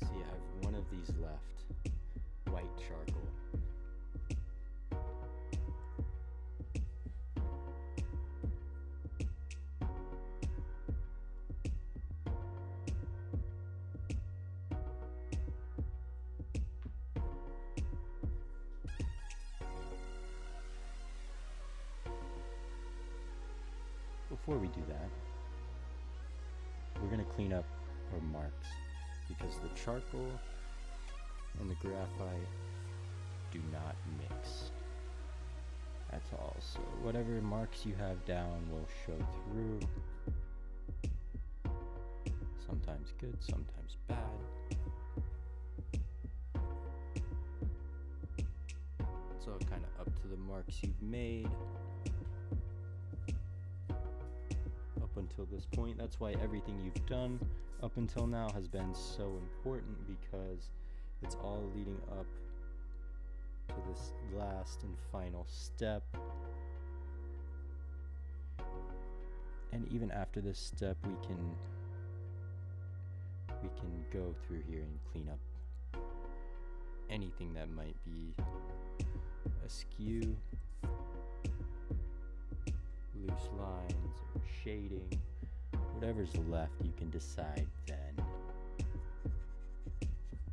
See, I have one of these left, white charcoal. Before we do that, we're going to clean up our marks because the charcoal and the graphite do not mix at all. So whatever marks you have down will show through. Sometimes good, sometimes bad. It's all kind of up to the marks you've made. Up until this point, that's why everything you've done up until now has been so important, because it's all leading up to this last and final step. And even after this step, we can go through here and clean up anything that might be askew, loose lines, or shading. Whatever's left, you can decide then.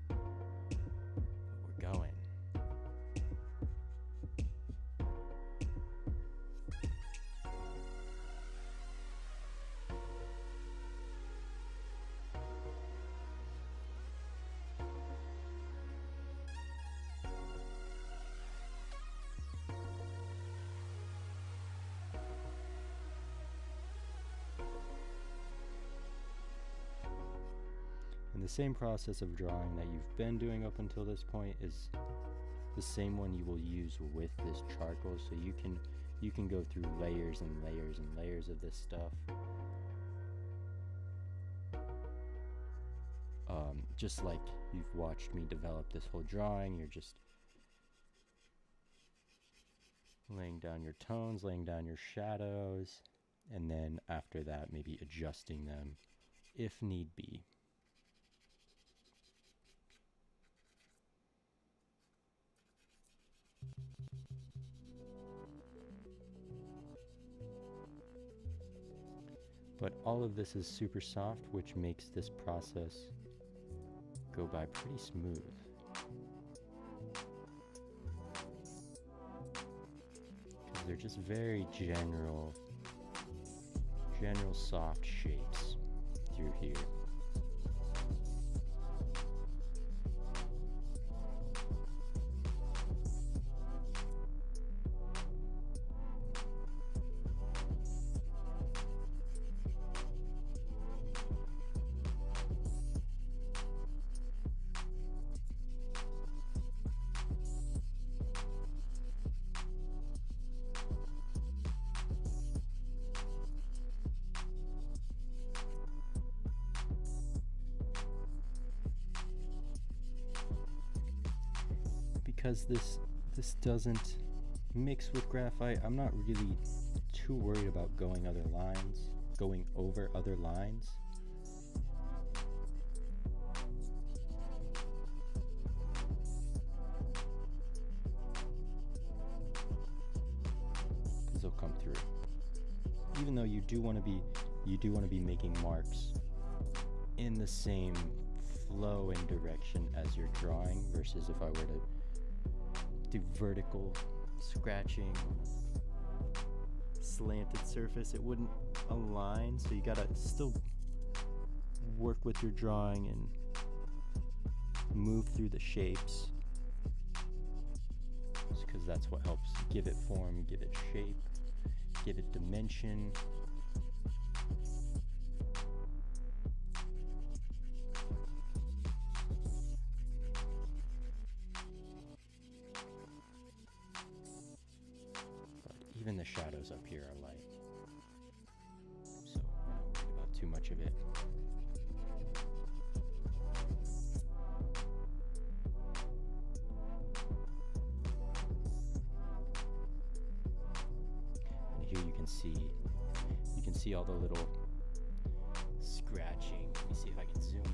But we're going. And the same process of drawing that you've been doing up until this point is the same one you will use with this charcoal. So you can go through layers and layers and layers of this stuff. Just like you've watched me develop this whole drawing, you're just laying down your tones, laying down your shadows, and then after that maybe adjusting them if need be. But all of this is super soft, which makes this process go by pretty smooth. Because they're just very general soft shapes through here. Because this doesn't mix with graphite, I'm not really too worried about going over other lines. This will come through. Even though you do want to be making marks in the same flow and direction as you're drawing, versus if I were to do vertical scratching, slanted surface, it wouldn't align. So you gotta still work with your drawing and move through the shapes, just because that's what helps give it form, give it shape, give it dimension. Even the shadows up here are light, so we're not worried about too much of it. And here you can see all the little scratching. Let me see if I can zoom in.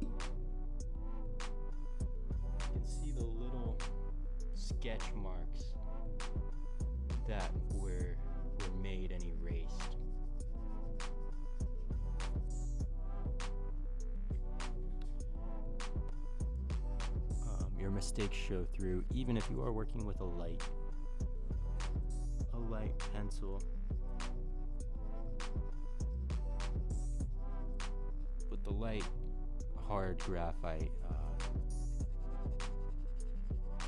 You can see the little sketch marks that were made and erased. Your mistakes show through, even if you are working with a light pencil. With the light hard graphite,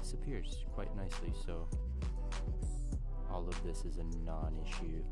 disappears quite nicely, so all of this is a non-issue.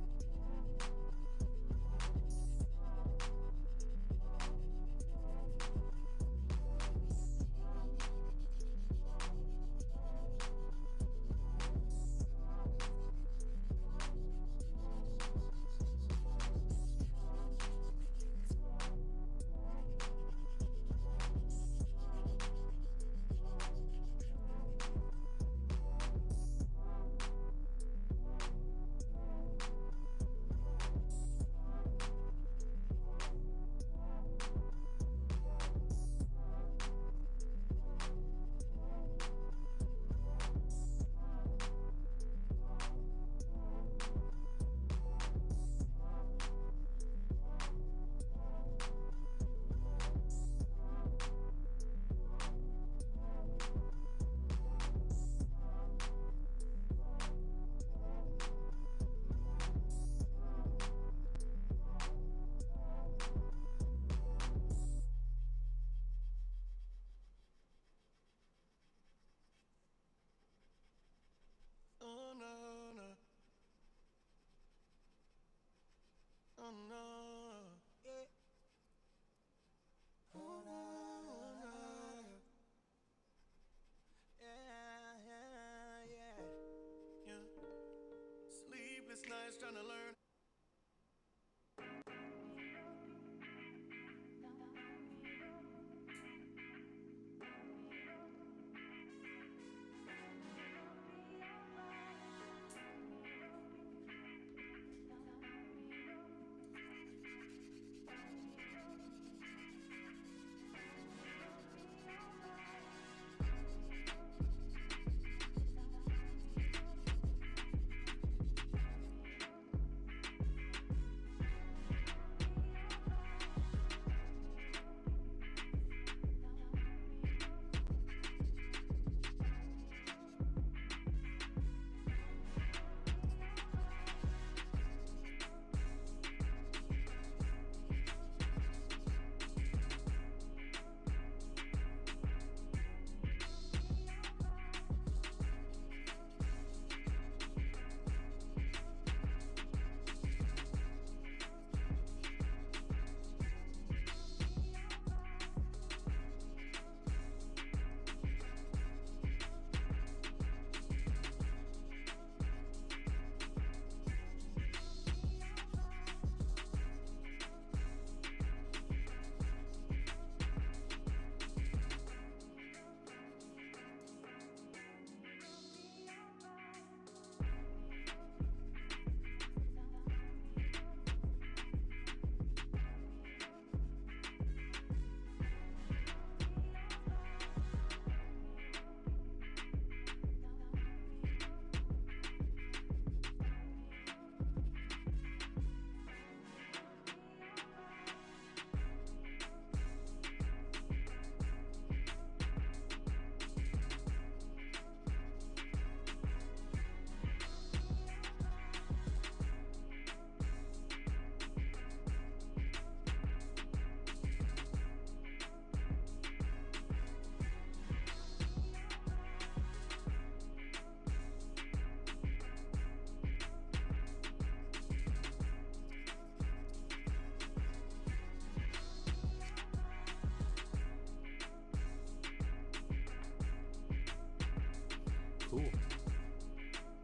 Cool.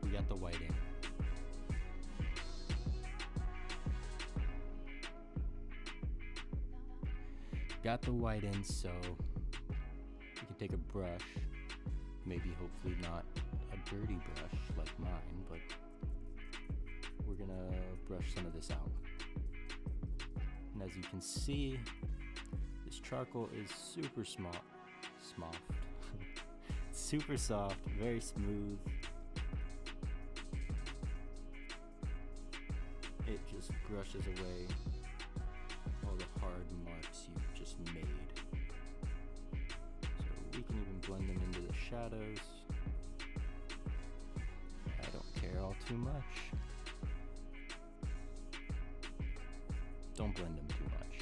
We got the white in. Got the white in, so we can take a brush. Maybe, hopefully not a dirty brush like mine, but we're gonna brush some of this out. And as you can see, this charcoal is super super soft, very smooth. It just brushes away all the hard marks you've just made. So we can even blend them into the shadows. I don't care all too much. Don't blend them too much.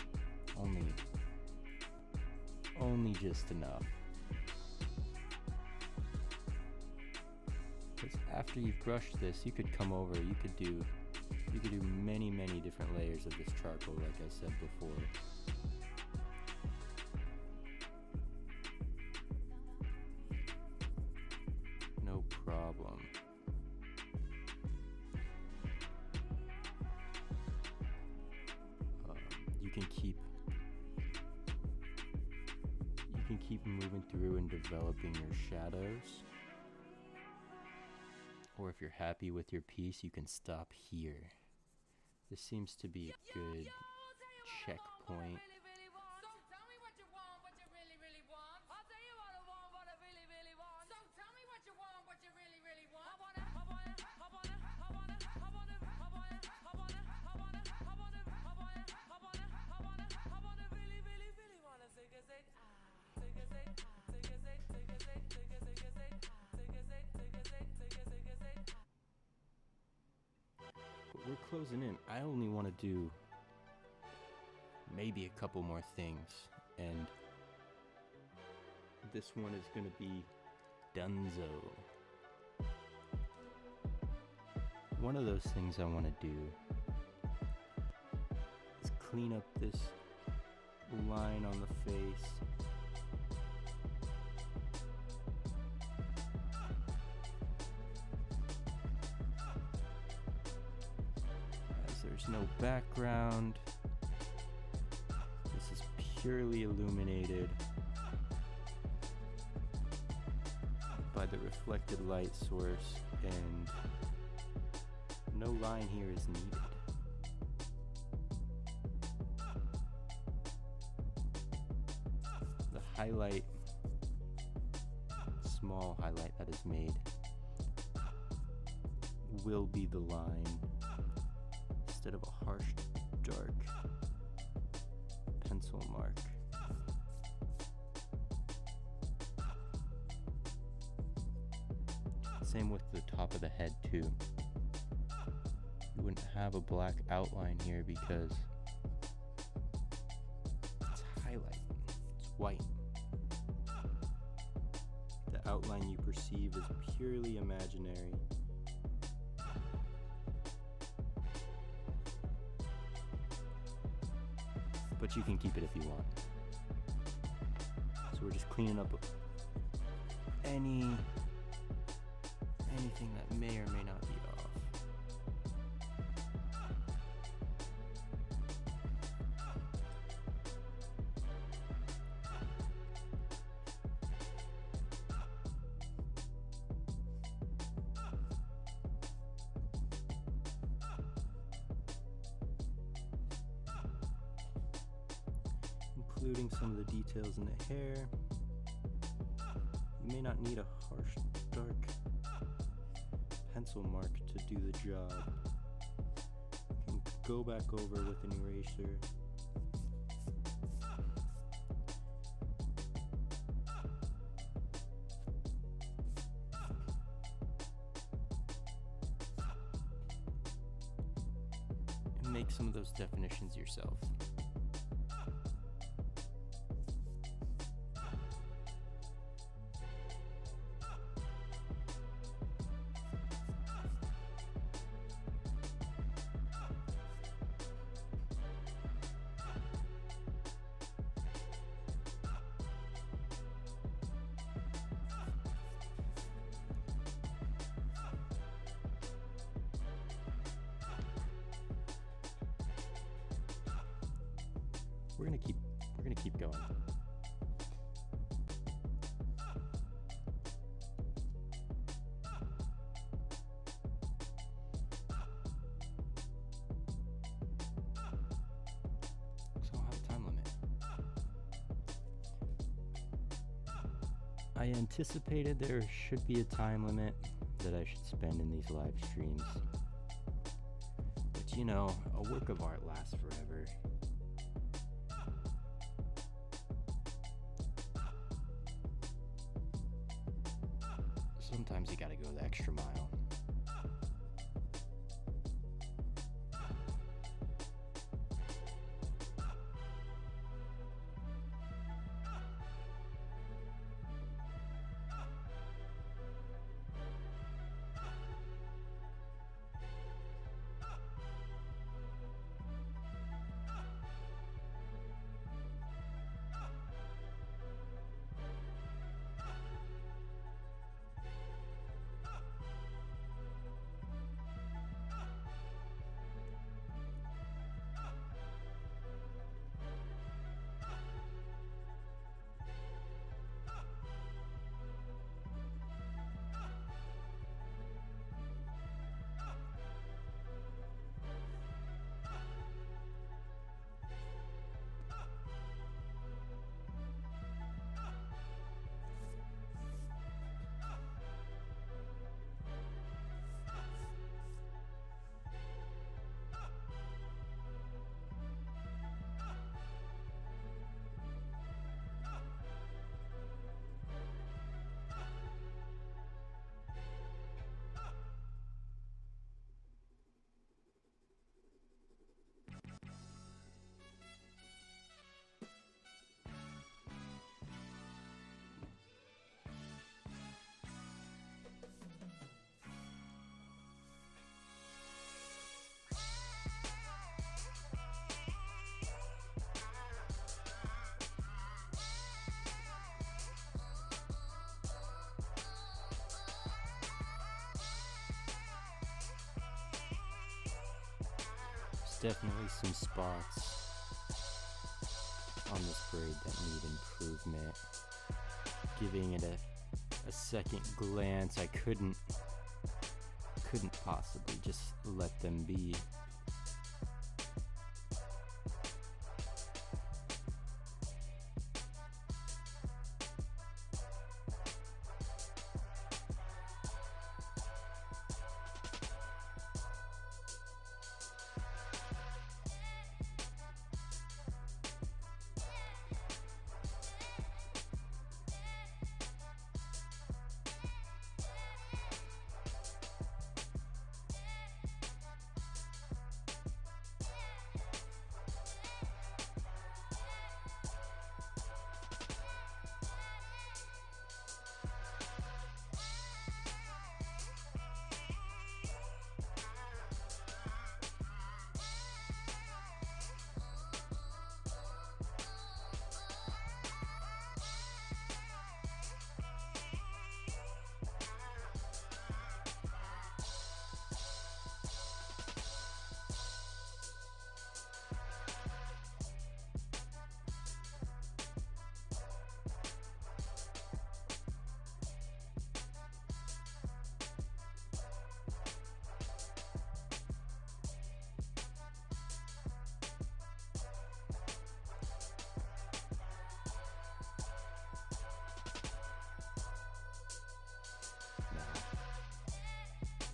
Only just enough. Because after you've brushed this, you could come over, you could do many different layers of this charcoal, like I said before. No problem. You can keep moving through and developing your shadows. Or if you're happy with your piece, you can stop here. This seems to be a good checkpoint. We're closing in. I only want to do maybe a couple more things, and this one is going to be Dunzo. One of those things I want to do is clean up this line on the face. There's no background. This is purely illuminated by the reflected light source, and no line here is needed. The highlight, small highlight that is made, will be the line, instead of a harsh, dark pencil mark. Same with the top of the head too. You wouldn't have a black outline here because it's highlight, it's white. The outline you perceive is purely imaginary. But you can keep it if you want. So we're just cleaning up anything that may or may not be off. Including some of the details in the hair. You may not need a harsh, dark pencil mark to do the job. You can go back over with an eraser. And make some of those definitions yourself. we're gonna keep going. So I'll have a time limit. I anticipated there should be a time limit that I should spend in these live streams. But you know, a work of art lasts forever. Sometimes you gotta go the extra mile. Definitely some spots on this braid that need improvement. Giving it a second glance, I couldn't possibly just let them be.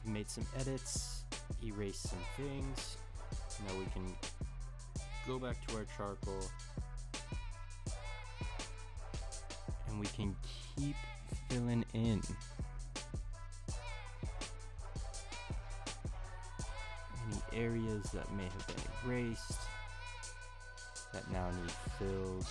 Made some edits, erased some things. Now we can go back to our charcoal and we can keep filling in any areas that may have been erased that now need filled.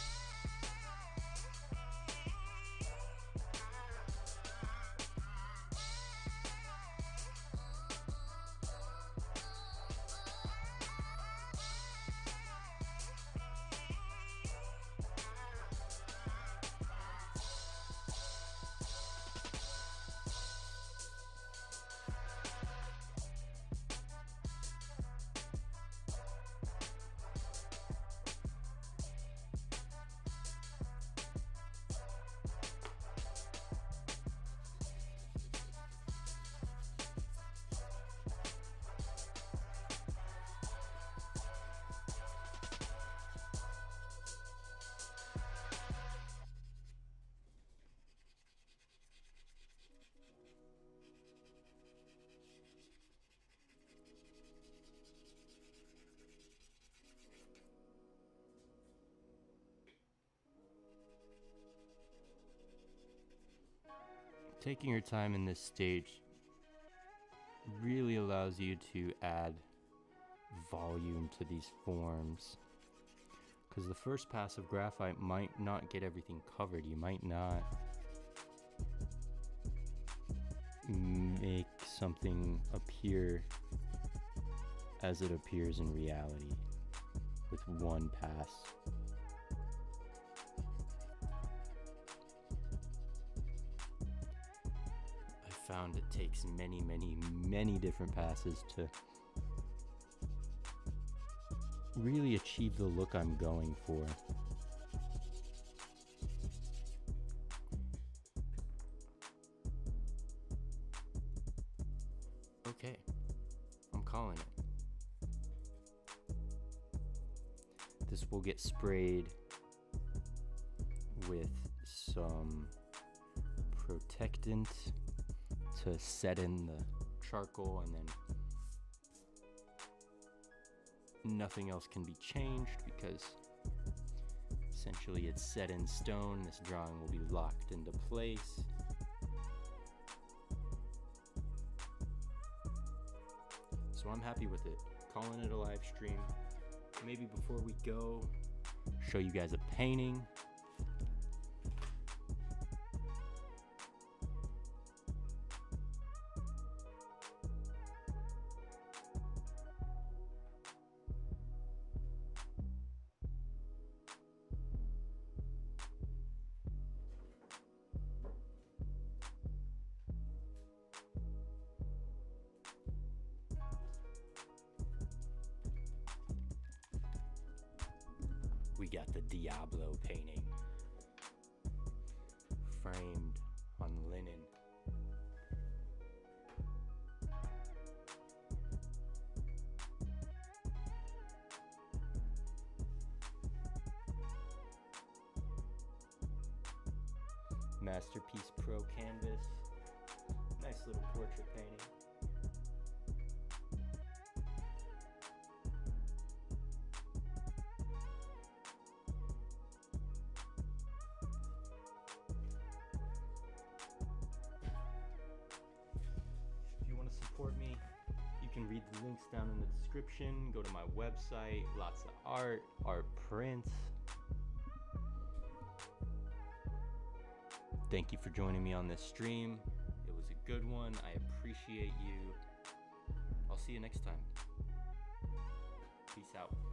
taking your time in this stage really allows you to add volume to these forms. Because the first pass of graphite might not get everything covered. You might not make something appear as it appears in reality with one pass. I found it takes many different passes to really achieve the look I'm going for. Okay, I'm calling it. This will get sprayed with some protectant to set in the charcoal, and then nothing else can be changed because essentially it's set in stone. This drawing will be locked into place. So I'm happy with it. Calling it a live stream. Maybe before we go, show you guys a painting. We got the Diablo painting framed on linen. Masterpiece Pro canvas. Nice little portrait painting. Support me, you can read the links down in the description. Go to my website, lots of art prints. Thank you for joining me on this stream. It was a good one. I appreciate you. I'll see you next time. Peace out.